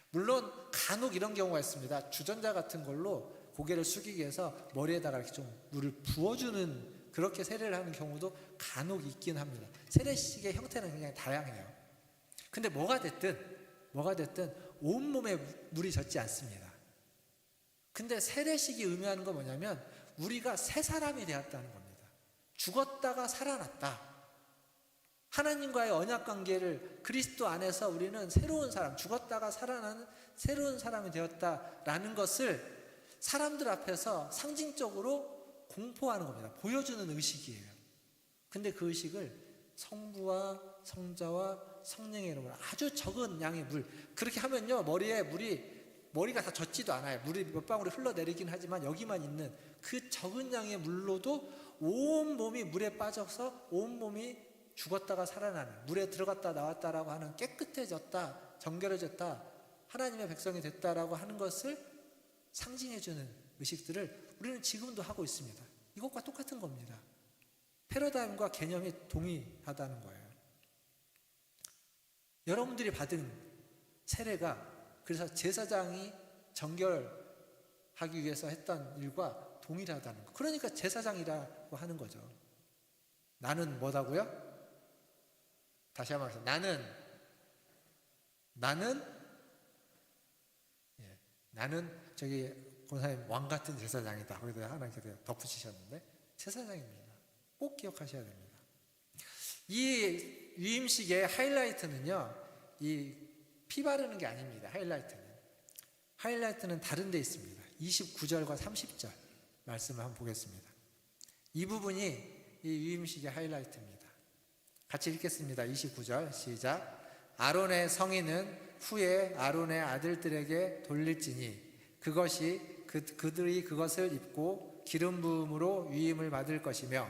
물론 간혹 이런 경우가 있습니다. 주전자 같은 걸로 고개를 숙이기 위해서 머리에다가 이렇게 좀 물을 부어주는 그렇게 세례를 하는 경우도 간혹 있긴 합니다. 세례식의 형태는 굉장히 다양해요. 근데 뭐가 됐든 온몸에 물이 젖지 않습니다. 근데 세례식이 의미하는 건 뭐냐면 우리가 새 사람이 되었다는 겁니다. 죽었다가 살아났다. 하나님과의 언약관계를 그리스도 안에서 우리는 새로운 사람, 죽었다가 살아나는 새로운 사람이 되었다라는 것을 사람들 앞에서 상징적으로 공포하는 겁니다. 보여주는 의식이에요. 근데 그 의식을 성부와 성자와 성령의 이름으로 아주 적은 양의 물, 그렇게 하면요 머리가 다 젖지도 않아요. 물이 몇 방울이 흘러내리긴 하지만 여기만 있는 그 적은 양의 물로도 온 몸이 물에 빠져서 온 몸이 죽었다가 살아나는, 물에 들어갔다 나왔다라고 하는 깨끗해졌다, 정결해졌다, 하나님의 백성이 됐다라고 하는 것을 상징해주는 의식들을 우리는 지금도 하고 있습니다. 이것과 똑같은 겁니다. 패러다임과 개념이 동의하다는 거예요. 여러분들이 받은 세례가 그래서 제사장이 정결하기 위해서 했던 일과 동일하다는 거. 그러니까 제사장이라고 하는 거죠. 나는 뭐다고요? 다시 한번 말해서 나는 저기 권사님 왕 같은 제사장이다. 거기다 하나님께서 덧붙이셨는데 제사장입니다. 꼭 기억하셔야 됩니다. 이 위임식의 하이라이트는요, 이 피 바르는 게 아닙니다. 하이라이트는 다른 데 있습니다. 29절과 30절 말씀을 한번 보겠습니다. 이 부분이 이 위임식의 하이라이트입니다. 같이 읽겠습니다. 29절 시작. 아론의 성인은 후에 아론의 아들들에게 돌릴지니 그것이 그들이 그것을 입고 기름 부음으로 위임을 받을 것이며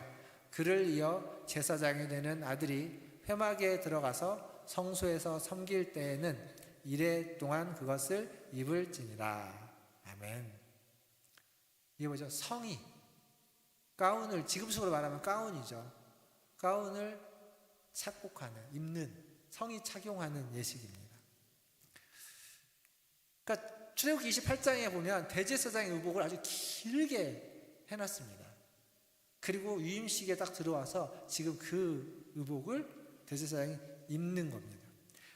그를 이어 제사장이 되는 아들이 회막에 들어가서 성소에서 섬길 때에는 이레 동안 그것을 입을지니라. 아멘. 이게 뭐죠? 성이 가운을, 지금식으로 말하면 가운이죠. 가운을 착복하는, 입는, 성이 착용하는 예식입니다. 그러니까 출애굽기 28장에 보면 대제사장의 의복을 아주 길게 해놨습니다. 그리고 위임식에 딱 들어와서 지금 그 의복을 대제사장이 입는 겁니다.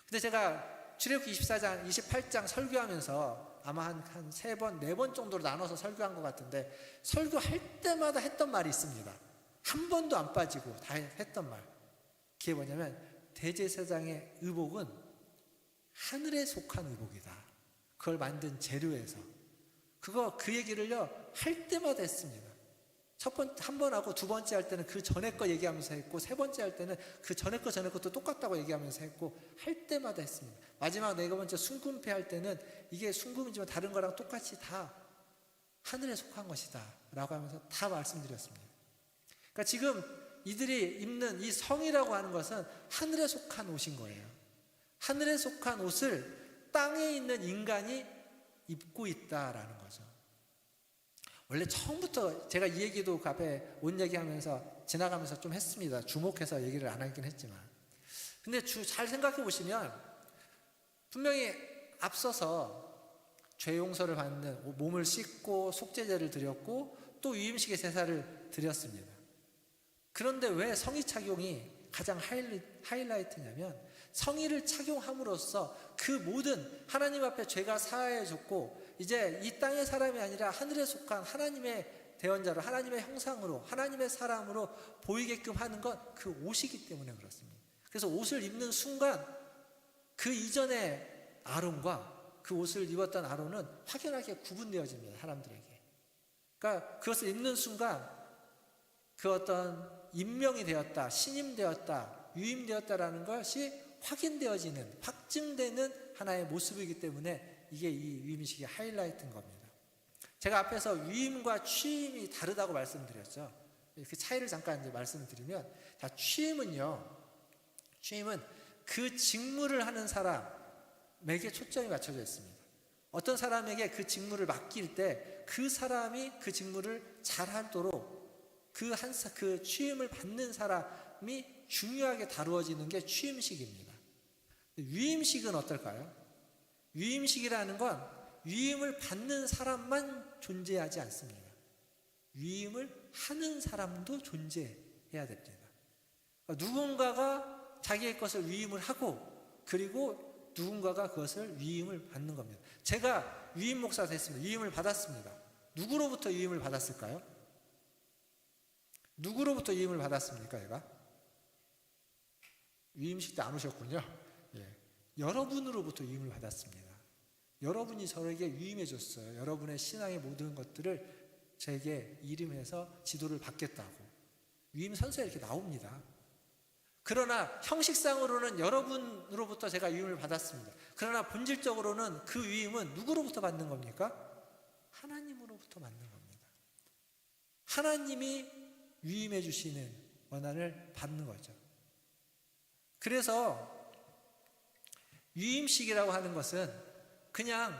근데 제가 출애굽기 28장 설교하면서 아마 한 3번, 4번 정도로 나눠서 설교한 것 같은데 설교할 때마다 했던 말이 있습니다. 한 번도 안 빠지고 다 했던 말. 그게 뭐냐면 대제사장의 의복은 하늘에 속한 의복이다. 그걸 만든 재료에서. 그 얘기를요, 할 때마다 했습니다. 한 번 하고 두 번째 할 때는 그 전에 거 얘기하면서 했고, 세 번째 할 때는 그 전에 것도 똑같다고 얘기하면서 했고, 할 때마다 했습니다. 마지막 4번째 순금패 할 때는 이게 순금이지만 다른 거랑 똑같이 다 하늘에 속한 것이다 라고 하면서 다 말씀드렸습니다. 그러니까 지금 이들이 입는 이 성이라고 하는 것은 하늘에 속한 옷인 거예요. 하늘에 속한 옷을 땅에 있는 인간이 입고 있다라는 거죠. 원래 처음부터 제가 이 얘기도 그 앞에 옷 얘기하면서 지나가면서 좀 했습니다. 주목해서 얘기를 안 하긴 했지만. 근데 잘 생각해 보시면 분명히 앞서서 죄 용서를 받는 몸을 씻고 속죄제를 드렸고 또 위임식의 제사를 드렸습니다. 그런데 왜 성의 착용이 가장 하이라이트냐면 성의를 착용함으로써 그 모든 하나님 앞에 죄가 사하여졌고 이제 이 땅의 사람이 아니라 하늘에 속한 하나님의 대언자로 하나님의 형상으로 하나님의 사람으로 보이게끔 하는 건 그 옷이기 때문에 그렇습니다. 그래서 옷을 입는 순간 그 이전의 아론과 그 옷을 입었던 아론은 확연하게 구분되어집니다. 사람들에게. 그러니까 그것을 입는 순간 그 어떤 임명이 되었다, 신임되었다, 유임되었다라는 것이 확인되어지는, 확증되는 하나의 모습이기 때문에 이게 이 위임식의 하이라이트인 겁니다. 제가 앞에서 위임과 취임이 다르다고 말씀드렸죠. 그 차이를 잠깐 이제 말씀을 드리면, 자, 취임은요, 취임은 그 직무를 하는 사람에게 초점이 맞춰져 있습니다. 어떤 사람에게 그 직무를 맡길 때 그 사람이 그 직무를 잘하도록 그 취임을 받는 사람이 중요하게 다루어지는 게 취임식입니다. 위임식은 어떨까요? 위임식이라는 건 위임을 받는 사람만 존재하지 않습니다. 위임을 하는 사람도 존재해야 됩니다. 그러니까 누군가가 자기의 것을 위임을 하고, 그리고 누군가가 그것을 위임을 받는 겁니다. 제가 위임 목사 됐습니다. 위임을 받았습니다. 누구로부터 위임을 받았을까요? 누구로부터 위임을 받았습니까, 얘가? 위임식 때 안 오셨군요. 예. 여러분으로부터 위임을 받았습니다. 여러분이 저에게 위임해 줬어요. 여러분의 신앙의 모든 것들을 제게 이름해서 지도를 받겠다고. 위임 선서에 이렇게 나옵니다. 그러나 형식상으로는 여러분으로부터 제가 위임을 받았습니다. 그러나 본질적으로는 그 위임은 누구로부터 받는 겁니까? 하나님으로부터 받는 겁니다. 하나님이 위임해 주시는 원한을 받는 거죠. 그래서 위임식이라고 하는 것은 그냥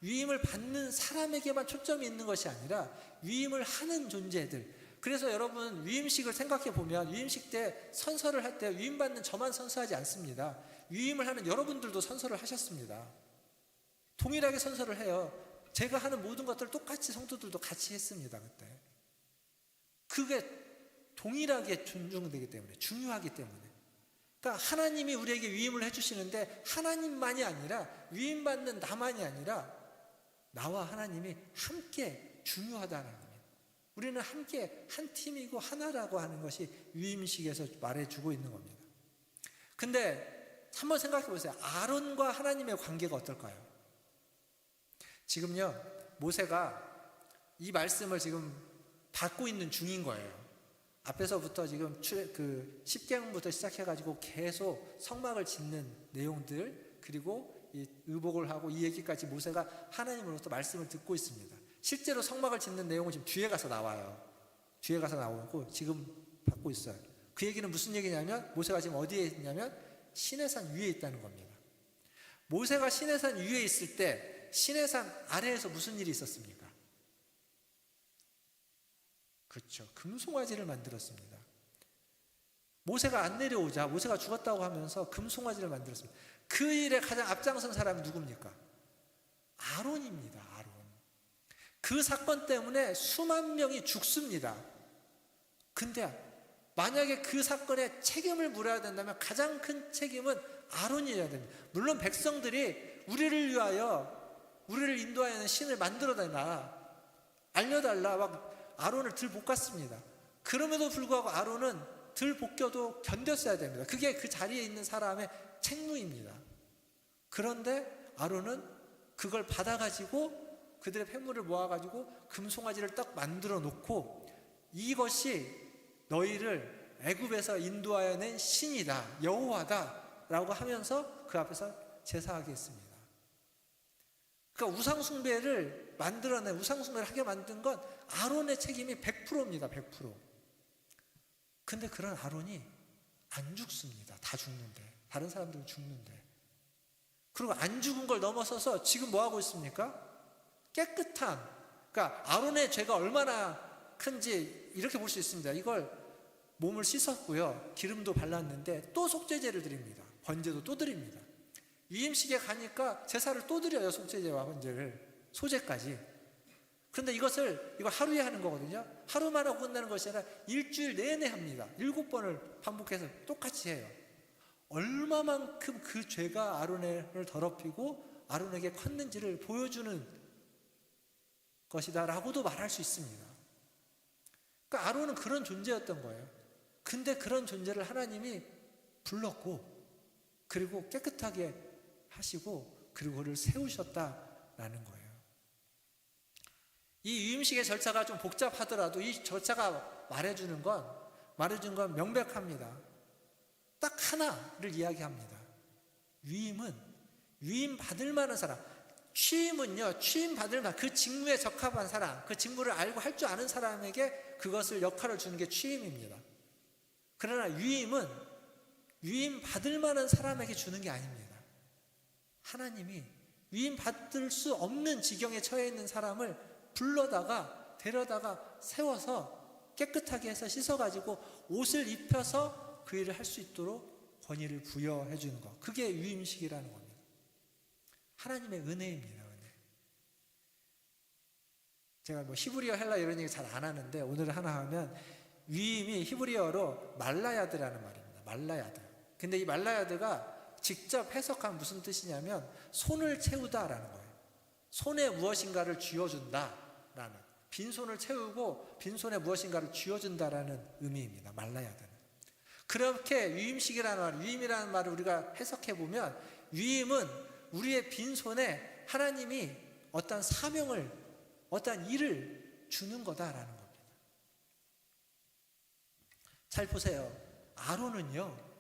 위임을 받는 사람에게만 초점이 있는 것이 아니라 위임을 하는 존재들. 그래서 여러분, 위임식을 생각해 보면 위임식 때 선서를 할 때 위임받는 저만 선서하지 않습니다. 위임을 하는 여러분들도 선서를 하셨습니다. 동일하게 선서를 해요. 제가 하는 모든 것들을 똑같이 성도들도 같이 했습니다. 그때 그게 동일하게 존중되기 때문에, 중요하기 때문에. 그러니까 하나님이 우리에게 위임을 해주시는데 하나님만이 아니라, 위임받는 나만이 아니라 나와 하나님이 함께 중요하다는 겁니다. 우리는 함께 한 팀이고 하나라고 하는 것이 위임식에서 말해주고 있는 겁니다. 근데 한번 생각해 보세요. 아론과 하나님의 관계가 어떨까요? 지금요, 모세가 이 말씀을 지금 받고 있는 중인 거예요. 앞에서부터 지금 그 10계명부터 시작해가지고 계속 성막을 짓는 내용들, 그리고 이 의복을 하고 이 얘기까지 모세가 하나님으로부터 말씀을 듣고 있습니다. 실제로 성막을 짓는 내용은 지금 뒤에 가서 나와요. 뒤에 가서 나오고 지금 받고 있어요. 그 얘기는 무슨 얘기냐면, 모세가 지금 어디에 있냐면 시내산 위에 있다는 겁니다. 모세가 시내산 위에 있을 때 시내산 아래에서 무슨 일이 있었습니까? 그렇죠. 금송아지를 만들었습니다. 모세가 안 내려오자, 모세가 죽었다고 하면서 금송아지를 만들었습니다. 그 일에 가장 앞장선 사람이 누굽니까? 아론입니다. 아론. 그 사건 때문에 수만 명이 죽습니다. 근데 만약에 그 사건에 책임을 물어야 된다면 가장 큰 책임은 아론이어야 됩니다. 물론 백성들이 우리를 위하여, 우리를 인도하는 신을 만들어달라, 알려달라 막 아론을 들볶았습니다. 그럼에도 불구하고 아론은 들볶여도 견뎠어야 됩니다. 그게 그 자리에 있는 사람의 책무입니다. 그런데 아론은 그걸 받아가지고 그들의 폐물을 모아가지고 금송아지를 딱 만들어 놓고, 이것이 너희를 애굽에서 인도하여 낸 신이다, 여호와다 라고 하면서 그 앞에서 제사하게 했습니다. 그러니까 우상숭배를 만들어낸, 우상숭배를 하게 만든 건 아론의 책임이 100%입니다. 100%. 근데 그런 아론이 안 죽습니다. 다 죽는데, 다른 사람들은 죽는데. 그리고 안 죽은 걸 넘어서서 지금 뭐 하고 있습니까? 깨끗한, 그러니까 아론의 죄가 얼마나 큰지 이렇게 볼 수 있습니다. 이걸 몸을 씻었고요, 기름도 발랐는데 또 속죄제를 드립니다. 번제도 또 드립니다. 위임식에 가니까 제사를 또 드려요. 속죄제와 번제를, 소제까지. 그런데 이거 하루에 하는 거거든요. 하루만 하고 끝나는 것이 아니라 일주일 내내 합니다. 7번을 반복해서 똑같이 해요. 얼마만큼 그 죄가 아론을 더럽히고 아론에게 컸는지를 보여주는 것이다 라고도 말할 수 있습니다. 그러니까 아론은 그런 존재였던 거예요. 근데 그런 존재를 하나님이 불렀고, 그리고 깨끗하게 하시고, 그리고 그를 세우셨다라는 거예요. 이 위임식의 절차가 좀 복잡하더라도 이 절차가 말해주는 건 명백합니다. 딱 하나를 이야기합니다. 위임은 위임 받을 만한 사람, 취임은요, 취임 받을 만 그 직무에 적합한 사람, 그 직무를 알고 할 줄 아는 사람에게 그것을 역할을 주는 게 취임입니다. 그러나 위임은 위임 받을 만한 사람에게 주는 게 아닙니다. 하나님이 위임 받을 수 없는 지경에 처해 있는 사람을 불러다가 데려다가 세워서 깨끗하게 해서 씻어가지고 옷을 입혀서 그 일을 할 수 있도록 권위를 부여해 주는 것, 그게 위임식이라는 겁니다. 하나님의 은혜입니다. 은혜. 제가 뭐 히브리어, 헬라 이런 얘기 잘 안 하는데 오늘 하나 하면, 위임이 히브리어로 말라야드라는 말입니다. 말라야드. 근데 이 말라야드가 직접 해석하면 무슨 뜻이냐면 손을 채우다라는 거예요. 손에 무엇인가를 쥐어준다라는, 빈손을 채우고 빈손에 무엇인가를 쥐어준다라는 의미입니다. 말라야드는. 그렇게 위임식이라는 말, 위임이라는 말을 우리가 해석해 보면, 위임은 우리의 빈손에 하나님이 어떤 사명을, 어떤 일을 주는 거다라는 겁니다. 잘 보세요. 아론은요,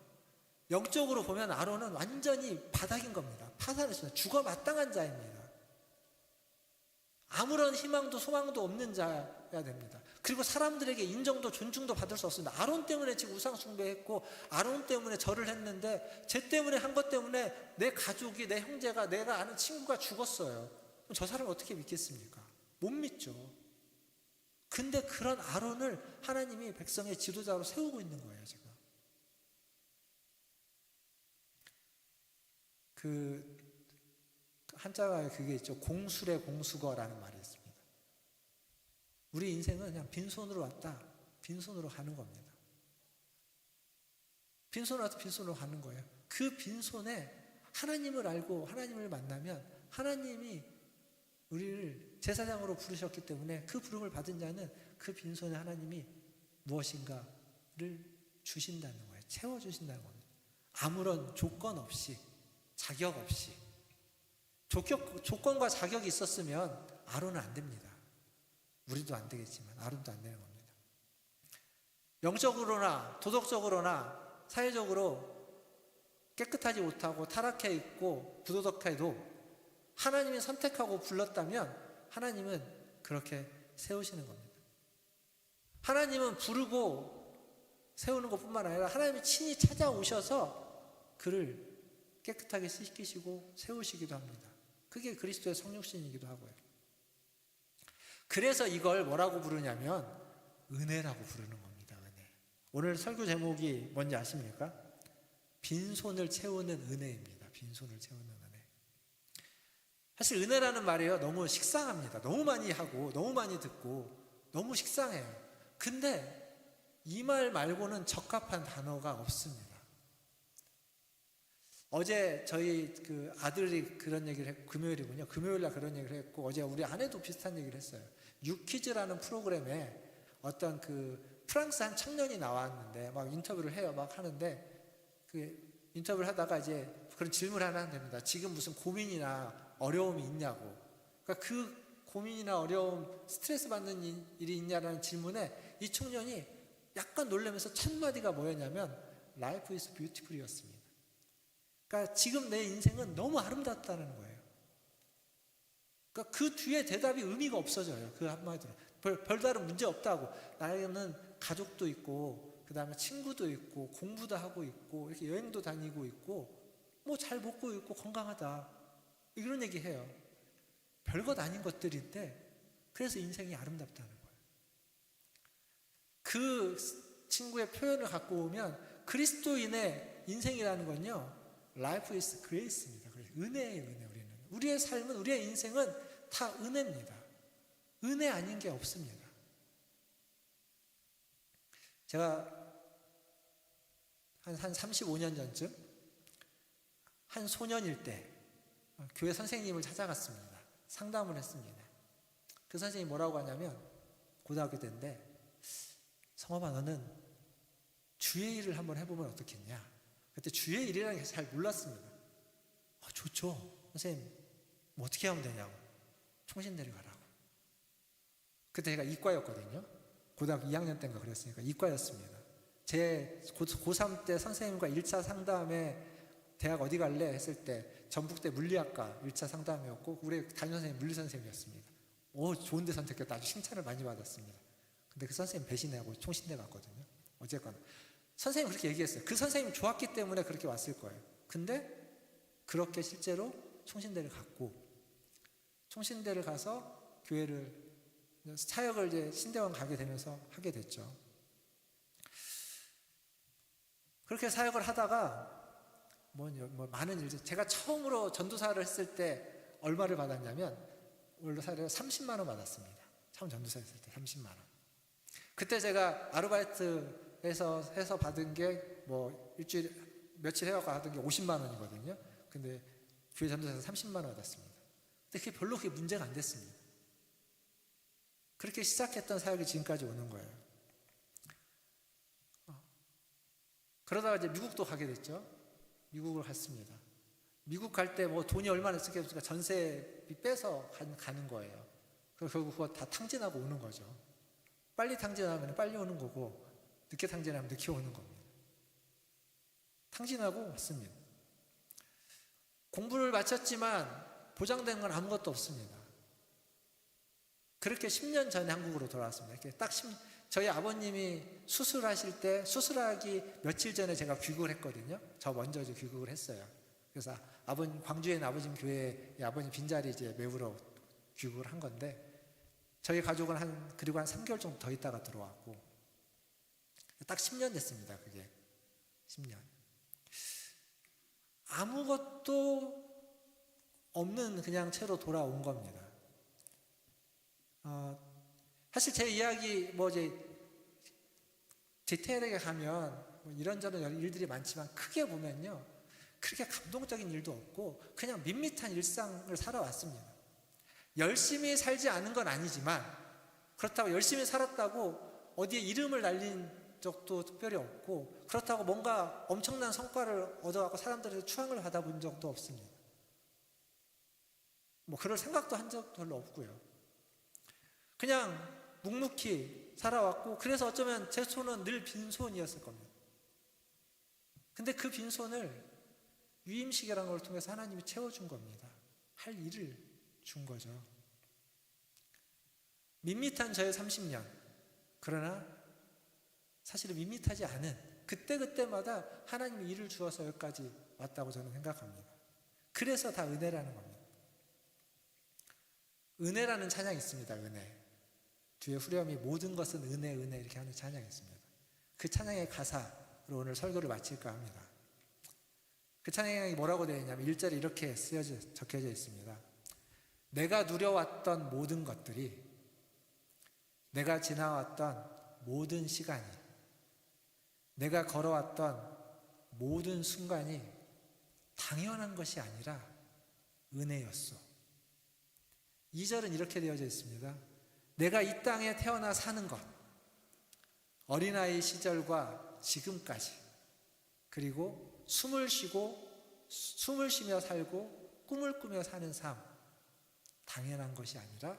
영적으로 보면 아론은 완전히 바닥인 겁니다. 파산했습니다. 죽어 마땅한 자입니다. 아무런 희망도 소망도 없는 자여야 됩니다. 그리고 사람들에게 인정도 존중도 받을 수 없습니다. 아론 때문에 지금 우상 숭배했고, 아론 때문에 절을 했는데, 쟤 때문에 한 것 때문에 내 가족이, 내 형제가, 내가 아는 친구가 죽었어요. 그럼 저 사람을 어떻게 믿겠습니까? 못 믿죠. 근데 그런 아론을 하나님이 백성의 지도자로 세우고 있는 거예요, 지금. 그 한자가 그게 있죠. 공술의 공수거라는 말이 있습니다. 우리 인생은 그냥 빈손으로 왔다, 빈손으로 가는 겁니다. 빈손으로 왔다, 빈손으로 가는 거예요. 그 빈손에 하나님을 알고 하나님을 만나면 하나님이 우리를 제사장으로 부르셨기 때문에 그 부름을 받은 자는 그 빈손에 하나님이 무엇인가를 주신다는 거예요. 채워주신다는 겁니다. 아무런 조건 없이, 자격 없이. 조건과 자격이 있었으면 아론은 안 됩니다. 우리도 안 되겠지만 아론도 안 되는 겁니다. 영적으로나 도덕적으로나 사회적으로 깨끗하지 못하고 타락해 있고 부도덕해도 하나님이 선택하고 불렀다면 하나님은 그렇게 세우시는 겁니다. 하나님은 부르고 세우는 것뿐만 아니라 하나님이 친히 찾아오셔서 그를 깨끗하게 씻기시고 세우시기도 합니다. 그게 그리스도의 성육신이기도 하고요. 그래서 이걸 뭐라고 부르냐면 은혜라고 부르는 겁니다. 은혜. 오늘 설교 제목이 뭔지 아십니까? 빈손을 채우는 은혜입니다. 빈손을 채우는 은혜. 사실 은혜라는 말이요, 너무 식상합니다. 너무 많이 하고 너무 많이 듣고 너무 식상해요. 근데 이 말 말고는 적합한 단어가 없습니다. 어제 저희 그 아들이 그런 얘기를 했고, 금요일이군요. 금요일날 그런 얘기를 했고, 어제 우리 아내도 비슷한 얘기를 했어요. 유퀴즈라는 프로그램에 어떤 그 프랑스 한 청년이 나왔는데 막 인터뷰를 해요. 막 하는데 그 인터뷰를 하다가 이제 그런 질문을 하나 됩니다. 지금 무슨 고민이나 어려움이 있냐고. 그러니까 그 고민이나 어려움, 스트레스 받는 일이 있냐라는 질문에 이 청년이 약간 놀라면서 첫 마디가 뭐였냐면 Life is beautiful이었습니다. 그러니까 지금 내 인생은 너무 아름답다는 거예요. 그러니까 그 뒤에 대답이 의미가 없어져요. 그 한마디로. 별다른 문제 없다고. 나에게는 가족도 있고, 그 다음에 친구도 있고, 공부도 하고 있고, 이렇게 여행도 다니고 있고, 뭐 잘 먹고 있고 건강하다. 이런 얘기 해요. 별것 아닌 것들인데, 그래서 인생이 아름답다는 거예요. 그 친구의 표현을 갖고 오면 그리스도인의 인생이라는 건요, Life is grace입니다. 은혜예요, 은혜. 우리의 삶은, 우리의 인생은 다 은혜입니다. 은혜 아닌 게 없습니다. 제가 한 35년 전쯤 한 소년일 때 교회 선생님을 찾아갔습니다. 상담을 했습니다. 그 선생님이 뭐라고 하냐면, 고등학교 때인데, 성업아, 너는 주의 일을 한번 해보면 어떻겠냐. 그때 주의 일이라는 게 잘 몰랐습니다. 좋죠. 선생님, 뭐 어떻게 하면 되냐고. 총신대를 가라고. 그때 제가 이과였거든요. 고등학교 2학년 때인가 그랬으니까 이과였습니다. 제 고3 때 선생님과 1차 상담에 대학 어디 갈래? 했을 때 전북대 물리학과 1차 상담이었고 우리 담임선생님 물리선생님이었습니다. 오, 좋은 데 선택했다. 아주 칭찬을 많이 받았습니다. 근데 그 선생님 배신하고 총신대 갔거든요. 어쨌거나 선생님 그렇게 얘기했어요. 그 선생님 좋았기 때문에 그렇게 왔을 거예요. 근데 그렇게 실제로 총신대를 갔고, 총신대를 가서 교회를 사역을 이제 신대원 가게 되면서 하게 됐죠. 그렇게 사역을 하다가 많은 일들, 제가 처음으로 전도사를 했을 때 얼마를 받았냐면 월사를 30만 원 받았습니다. 처음 전도사 했을 때 30만 원. 그때 제가 아르바이트에서 해서 받은 게 뭐 일주일 며칠 해갖고 받은 게 50만 원이거든요. 근데 교회 전도사에서 30만 원 받았습니다. 근데 그게 별로 그게 문제가 안 됐습니다. 그렇게 시작했던 사역이 지금까지 오는 거예요. 그러다가 이제 미국도 가게 됐죠. 미국을 갔습니다. 미국 갈 때 뭐 돈이 얼마나 쓰겠습니까? 전세비 빼서 가는 거예요. 그래서 결국 그거 다 탕진하고 오는 거죠. 빨리 탕진하면 빨리 오는 거고, 늦게 탕진하면 늦게 오는 겁니다. 탕진하고 왔습니다. 공부를 마쳤지만 보장된 건 아무것도 없습니다. 그렇게 10년 전에 한국으로 돌아왔습니다. 이렇게 딱 저희 아버님이 수술하실 때, 수술하기 며칠 전에 제가 귀국을 했거든요. 저 먼저 귀국을 했어요. 그래서 광주에 있는 아버님 교회에 아버님 빈자리 이제 메우러 귀국을 한 건데, 저희 가족은 그리고 한 3개월 정도 더 있다가 들어왔고, 딱 10년 됐습니다. 그게 10년. 아무것도 없는 그냥 채로 돌아온 겁니다. 사실 제 이야기 디테일하게 가면 이런저런 일들이 많지만 크게 보면요, 그렇게 감동적인 일도 없고 그냥 밋밋한 일상을 살아왔습니다. 열심히 살지 않은 건 아니지만, 그렇다고 열심히 살았다고 어디에 이름을 날린 적도 특별히 없고, 그렇다고 뭔가 엄청난 성과를 얻어갖고 사람들에게 추앙을 받아본 적도 없습니다. 그럴 생각도 한 적도 별로 없고요. 그냥 묵묵히 살아왔고, 그래서 어쩌면 제 손은 늘 빈손이었을 겁니다. 근데 그 빈손을 유임식이라는 걸 통해서 하나님이 채워준 겁니다. 할 일을 준 거죠. 밋밋한 저의 30년. 그러나 사실은 밋밋하지 않은 그때그때마다 하나님이 일을 주어서 여기까지 왔다고 저는 생각합니다. 그래서 다 은혜라는 겁니다. 은혜라는 찬양이 있습니다. 은혜. 뒤에 후렴이 모든 것은 은혜 은혜 이렇게 하는 찬양이 있습니다. 그 찬양의 가사로 오늘 설교를 마칠까 합니다. 그 찬양이 뭐라고 되어 있냐면 1절에 이렇게 적혀져 있습니다. 내가 누려왔던 모든 것들이, 내가 지나왔던 모든 시간이, 내가 걸어왔던 모든 순간이 당연한 것이 아니라 은혜였소. 2절은 이렇게 되어져 있습니다. 내가 이 땅에 태어나 사는 것, 어린아이 시절과 지금까지, 그리고 숨을 쉬며 살고 꿈을 꾸며 사는 삶, 당연한 것이 아니라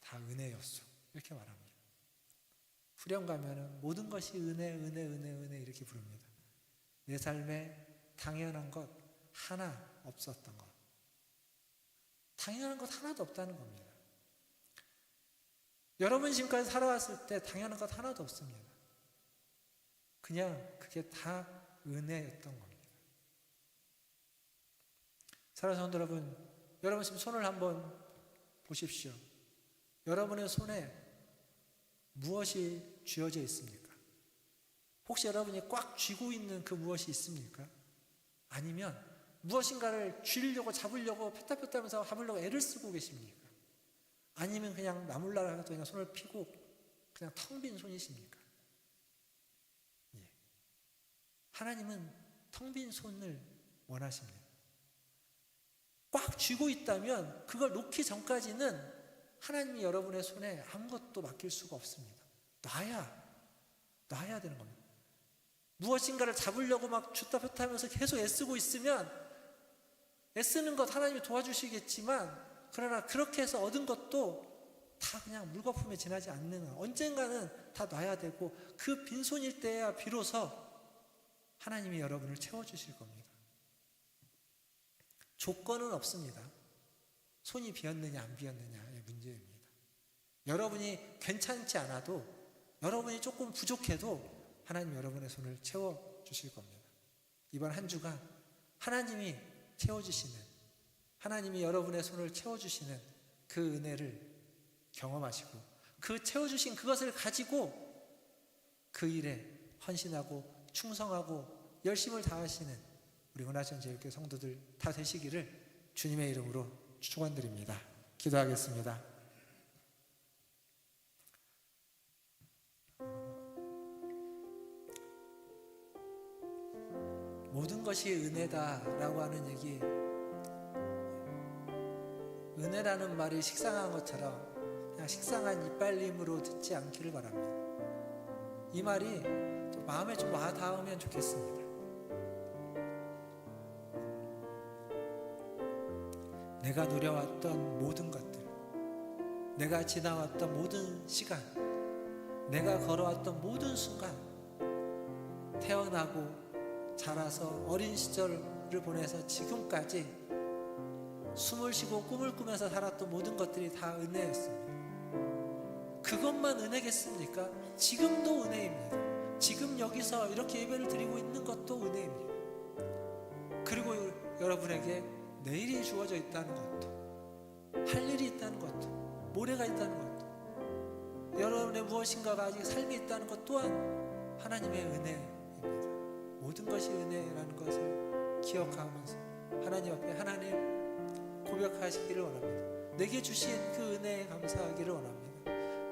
다 은혜였소. 이렇게 말합니다. 후렴 가면은 모든 것이 은혜, 은혜, 은혜, 은혜 이렇게 부릅니다. 내 삶에 당연한 것 하나 없었던 것. 당연한 것 하나도 없다는 겁니다. 여러분 지금까지 살아왔을 때 당연한 것 하나도 없습니다. 그냥 그게 다 은혜였던 겁니다. 사랑하는 성도 여러분 지금 손을 한번 보십시오. 여러분의 손에 무엇이 쥐어져 있습니까? 혹시 여러분이 꽉 쥐고 있는 그 무엇이 있습니까? 아니면 무엇인가를 쥐려고 잡으려고 폈다 하면서 잡으려고 애를 쓰고 계십니까? 아니면 그냥 나몰라라 해도 그냥 손을 펴고 그냥 텅 빈 손이십니까? 예. 하나님은 텅 빈 손을 원하십니다. 꽉 쥐고 있다면 그걸 놓기 전까지는 하나님이 여러분의 손에 아무것도 맡길 수가 없습니다. 놔야 되는 겁니다. 무엇인가를 잡으려고 막 줬다 폈다 하면서 계속 애쓰고 있으면 애쓰는 것 하나님이 도와주시겠지만, 그러나 그렇게 해서 얻은 것도 다 그냥 물거품에 지나지 않는, 언젠가는 다 놔야 되고, 그 빈손일 때야 비로소 하나님이 여러분을 채워주실 겁니다. 조건은 없습니다. 손이 비었느냐 안 비었느냐의 문제입니다. 여러분이 괜찮지 않아도, 여러분이 조금 부족해도 하나님 여러분의 손을 채워주실 겁니다. 이번 한 주간 하나님이 채워주시는, 하나님이 여러분의 손을 채워주시는 그 은혜를 경험하시고, 그 채워주신 그것을 가지고 그 일에 헌신하고 충성하고 열심을 다하시는 우리 은하천제일교회 성도들 다 되시기를 주님의 이름으로 축원드립니다. 기도하겠습니다. 모든 것이 은혜다라고 하는 얘기, 은혜라는 말이 식상한 것처럼 그냥 식상한 이빨림으로 듣지 않기를 바랍니다. 이 말이 좀 마음에 좀 와닿으면 좋겠습니다. 내가 누려왔던 모든 것들, 내가 지나왔던 모든 시간, 내가 걸어왔던 모든 순간, 태어나고 자라서 어린 시절을 보내서 지금까지 숨을 쉬고 꿈을 꾸면서 살았던 모든 것들이 다 은혜였습니다. 그것만 은혜겠습니까? 지금도 은혜입니다. 지금 여기서 이렇게 예배를 드리고 있는 것도 은혜입니다. 그리고 여러분에게 내일이 주어져 있다는 것도, 할 일이 있다는 것도, 모레가 있다는 것도, 여러분의 무엇인가가 아직 삶이 있다는 것 또한 하나님의 은혜입니다. 모든 것이 은혜라는 것을 기억하면서 하나님 앞에 하나님 고백하시기를 원합니다. 내게 주신 그 은혜에 감사하기를 원합니다.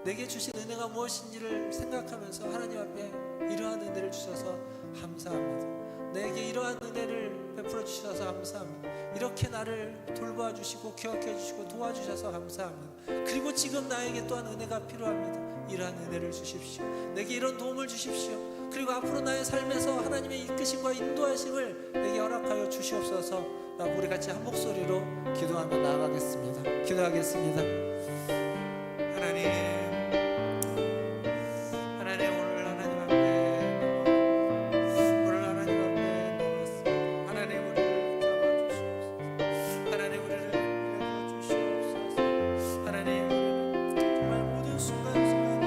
내게 주신 은혜가 무엇인지를 생각하면서 하나님 앞에 이러한 은혜를 주셔서 감사합니다. 내게 이러한 은혜를 베풀어 주셔서 감사합니다. 이렇게 나를 돌봐 주시고 기억해 주시고 도와주셔서 감사합니다. 그리고 지금 나에게 또한 은혜가 필요합니다. 이러한 은혜를 주십시오. 내게 이런 도움을 주십시오. 그리고 앞으로 나의 삶에서 하나님의 이끄심과 인도하심을 내게 허락하여 주시옵소서 라고 우리 같이 한 목소리로 기도하며 나아가겠습니다. 기도하겠습니다. 하나님 오늘 하나님 앞에 오늘 하나님 앞에 나왔습니다. 하나님 우리를 잡아주시옵소서. 하나님 우리를 일으켜 주시옵소서. 하나님 우리는 정말 모든 순간순간에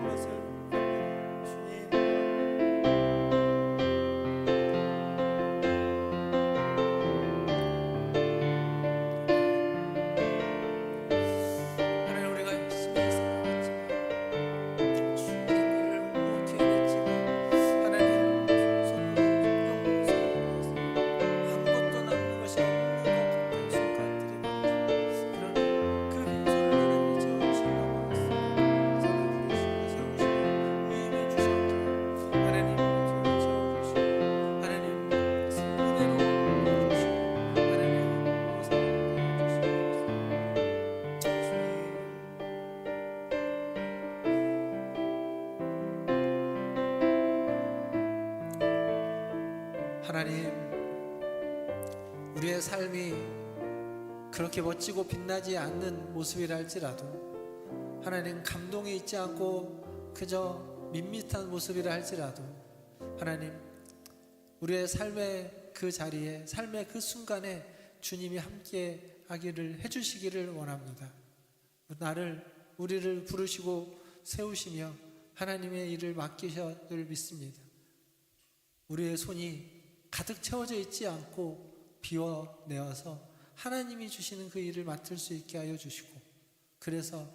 그것을 주님 하나님, 우리의 삶이 그렇게 멋지고 빛나지 않는 모습이라 할지라도, 하나님 감동이 있지 않고 그저 밋밋한 모습이라 할지라도, 하나님 우리의 삶의 그 자리에, 삶의 그 순간에 주님이 함께 하기를 해주시기를 원합니다. 우리를 부르시고 세우시며 하나님의 일을 맡기셔를 믿습니다. 우리의 손이 가득 채워져 있지 않고 비워내어서 하나님이 주시는 그 일을 맡을 수 있게 하여 주시고, 그래서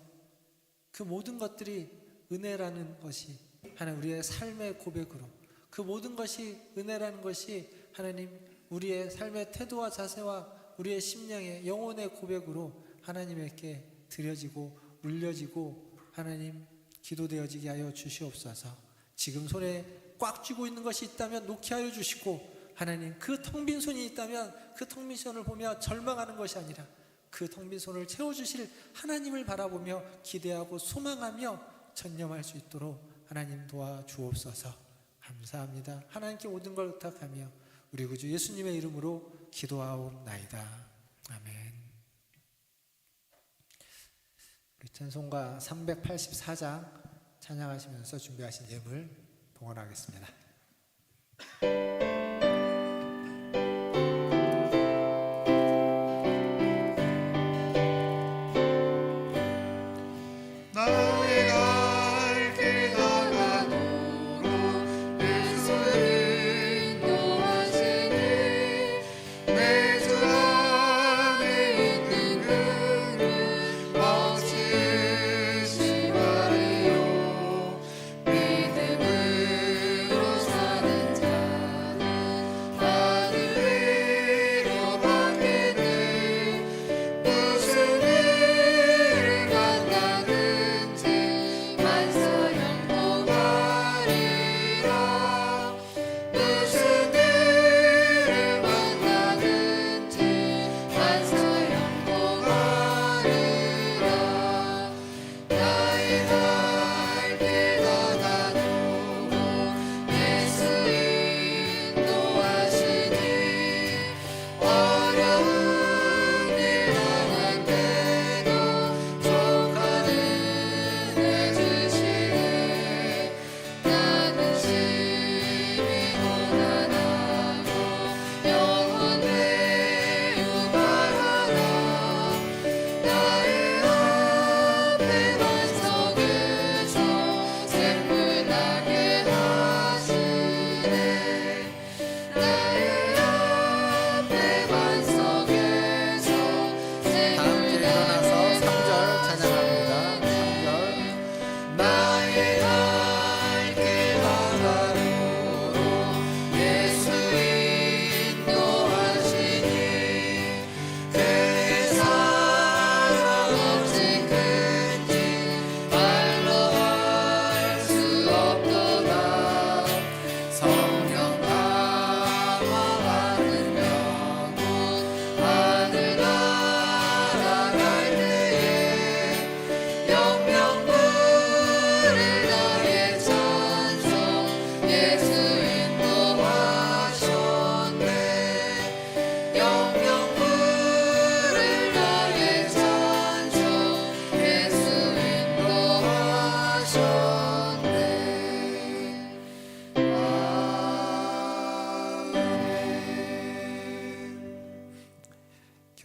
그 모든 것들이 은혜라는 것이 하나님 우리의 삶의 고백으로, 그 모든 것이 은혜라는 것이 하나님 우리의 삶의 태도와 자세와 우리의 심령의 영혼의 고백으로 하나님께 드려지고 울려지고 하나님 기도되어지게 하여 주시옵소서. 지금 손에 꽉 쥐고 있는 것이 있다면 놓게 하여 주시고, 하나님 그 텅 빈 손이 있다면 그 텅 빈 손을 보며 절망하는 것이 아니라 그 텅 빈 손을 채워주실 하나님을 바라보며 기대하고 소망하며 전념할 수 있도록 하나님 도와주옵소서. 감사합니다. 하나님께 모든 걸 부탁하며 우리 구주 예수님의 이름으로 기도하옵나이다. 아멘. 우리 찬송가 384장 찬양하시면서 준비하신 예물 봉헌하겠습니다.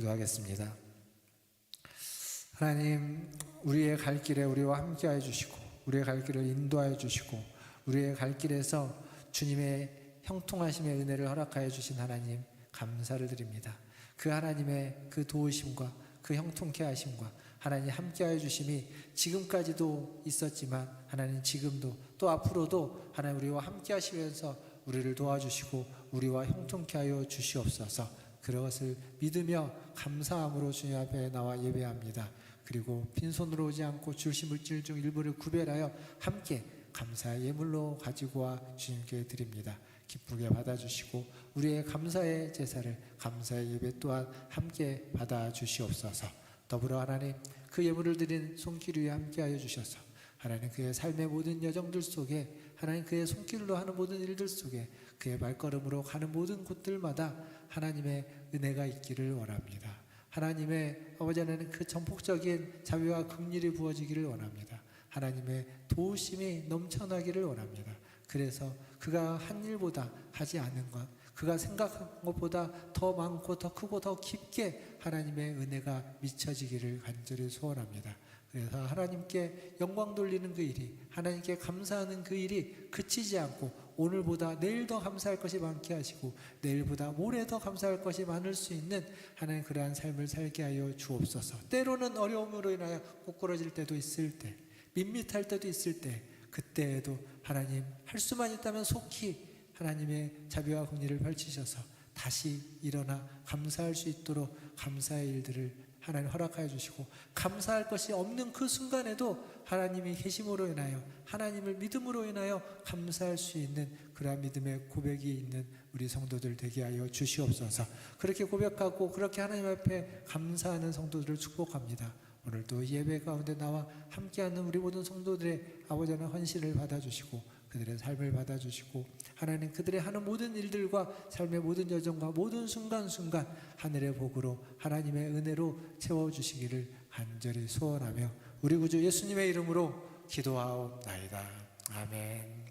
기도하겠습니다. 하나님, 우리의 갈 길에 우리와 함께하여 주시고 우리의 갈 길을 인도하여 주시고 우리의 갈 길에서 주님의 형통하심의 은혜를 허락하여 주신 하나님 감사를 드립니다. 그 하나님의 그 도우심과 그 형통케 하심과 하나님 함께하여 주심이 지금까지도 있었지만 하나님 지금도 또 앞으로도 하나님 우리와 함께하시면서 우리를 도와주시고 우리와 형통케 하여 주시옵소서. 그것을 믿으며 감사함으로 주님 앞에 나와 예배합니다. 그리고 빈손으로 오지 않고 주신 물질 중 일부를 구별하여 함께 감사의 예물로 가지고 와 주님께 드립니다. 기쁘게 받아주시고 우리의 감사의 제사를 감사의 예배 또한 함께 받아주시옵소서. 더불어 하나님 그 예물을 드린 손길 위에 함께하여 주셔서 하나님 그의 삶의 모든 여정들 속에 하나님 그의 손길로 하는 모든 일들 속에 그의 발걸음으로 가는 모든 곳들마다 하나님의 은혜가 있기를 원합니다. 하나님의 아버지 하나님 그 전폭적인 자비와 긍휼이 부어지기를 원합니다. 하나님의 도우심이 넘쳐나기를 원합니다. 그래서 그가 한 일보다 하지 않은 것, 그가 생각한 것보다 더 많고 더 크고 더 깊게 하나님의 은혜가 미쳐지기를 간절히 소원합니다. 그래서 하나님께 영광 돌리는 그 일이, 하나님께 감사하는 그 일이 그치지 않고 오늘보다 내일 더 감사할 것이 많게 하시고 내일보다 모레 더 감사할 것이 많을 수 있는 하나님 그러한 삶을 살게 하여 주옵소서. 때로는 어려움으로 인하여 꼬꾸러질 때도 있을 때, 밋밋할 때도 있을 때, 그때에도 하나님 할 수만 있다면 속히 하나님의 자비와 긍휼을 펼치셔서 다시 일어나 감사할 수 있도록 감사의 일들을 하나님 허락하여 주시고 감사할 것이 없는 그 순간에도 하나님이 계심으로 인하여 하나님을 믿음으로 인하여 감사할 수 있는 그러한 믿음의 고백이 있는 우리 성도들 되게 하여 주시옵소서. 그렇게 고백하고 그렇게 하나님 앞에 감사하는 성도들을 축복합니다. 오늘도 예배 가운데 나와 함께하는 우리 모든 성도들의 아버지 하나님 헌신을 받아주시고 그들의 삶을 받아주시고 하나님 그들의 하는 모든 일들과 삶의 모든 여정과 모든 순간순간 하늘의 복으로 하나님의 은혜로 채워주시기를 간절히 소원하며 우리 구주 예수님의 이름으로 기도하옵나이다. 아멘.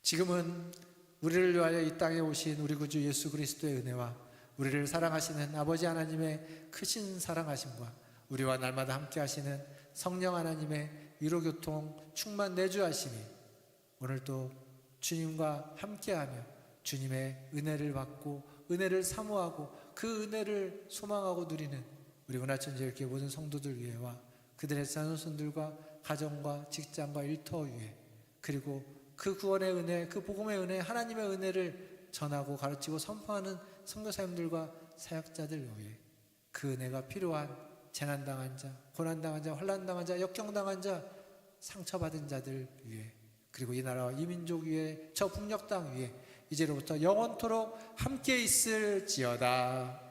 지금은 우리를 위하여 이 땅에 오신 우리 구주 예수 그리스도의 은혜와 우리를 사랑하시는 아버지 하나님의 크신 사랑하심과 우리와 날마다 함께 하시는 성령 하나님의 위로교통 충만 내주하심이 오늘도 주님과 함께하며 주님의 은혜를 받고 은혜를 사모하고 그 은혜를 소망하고 누리는 우리 문화천지교회 모든 성도들 위해와 그들의 자손들과 가정과 직장과 일터 위에 그리고 그 구원의 은혜, 그 복음의 은혜, 하나님의 은혜를 전하고 가르치고 선포하는 선교사님들과 사역자들 위해 그 은혜가 필요한 재난당한 자, 고난당한 자, 환난당한 자, 역경당한 자, 상처받은 자들 위해 그리고 이 나라와 이 민족 위에 저 북녘 땅 위에 이제로부터 영원토록 함께 있을지어다.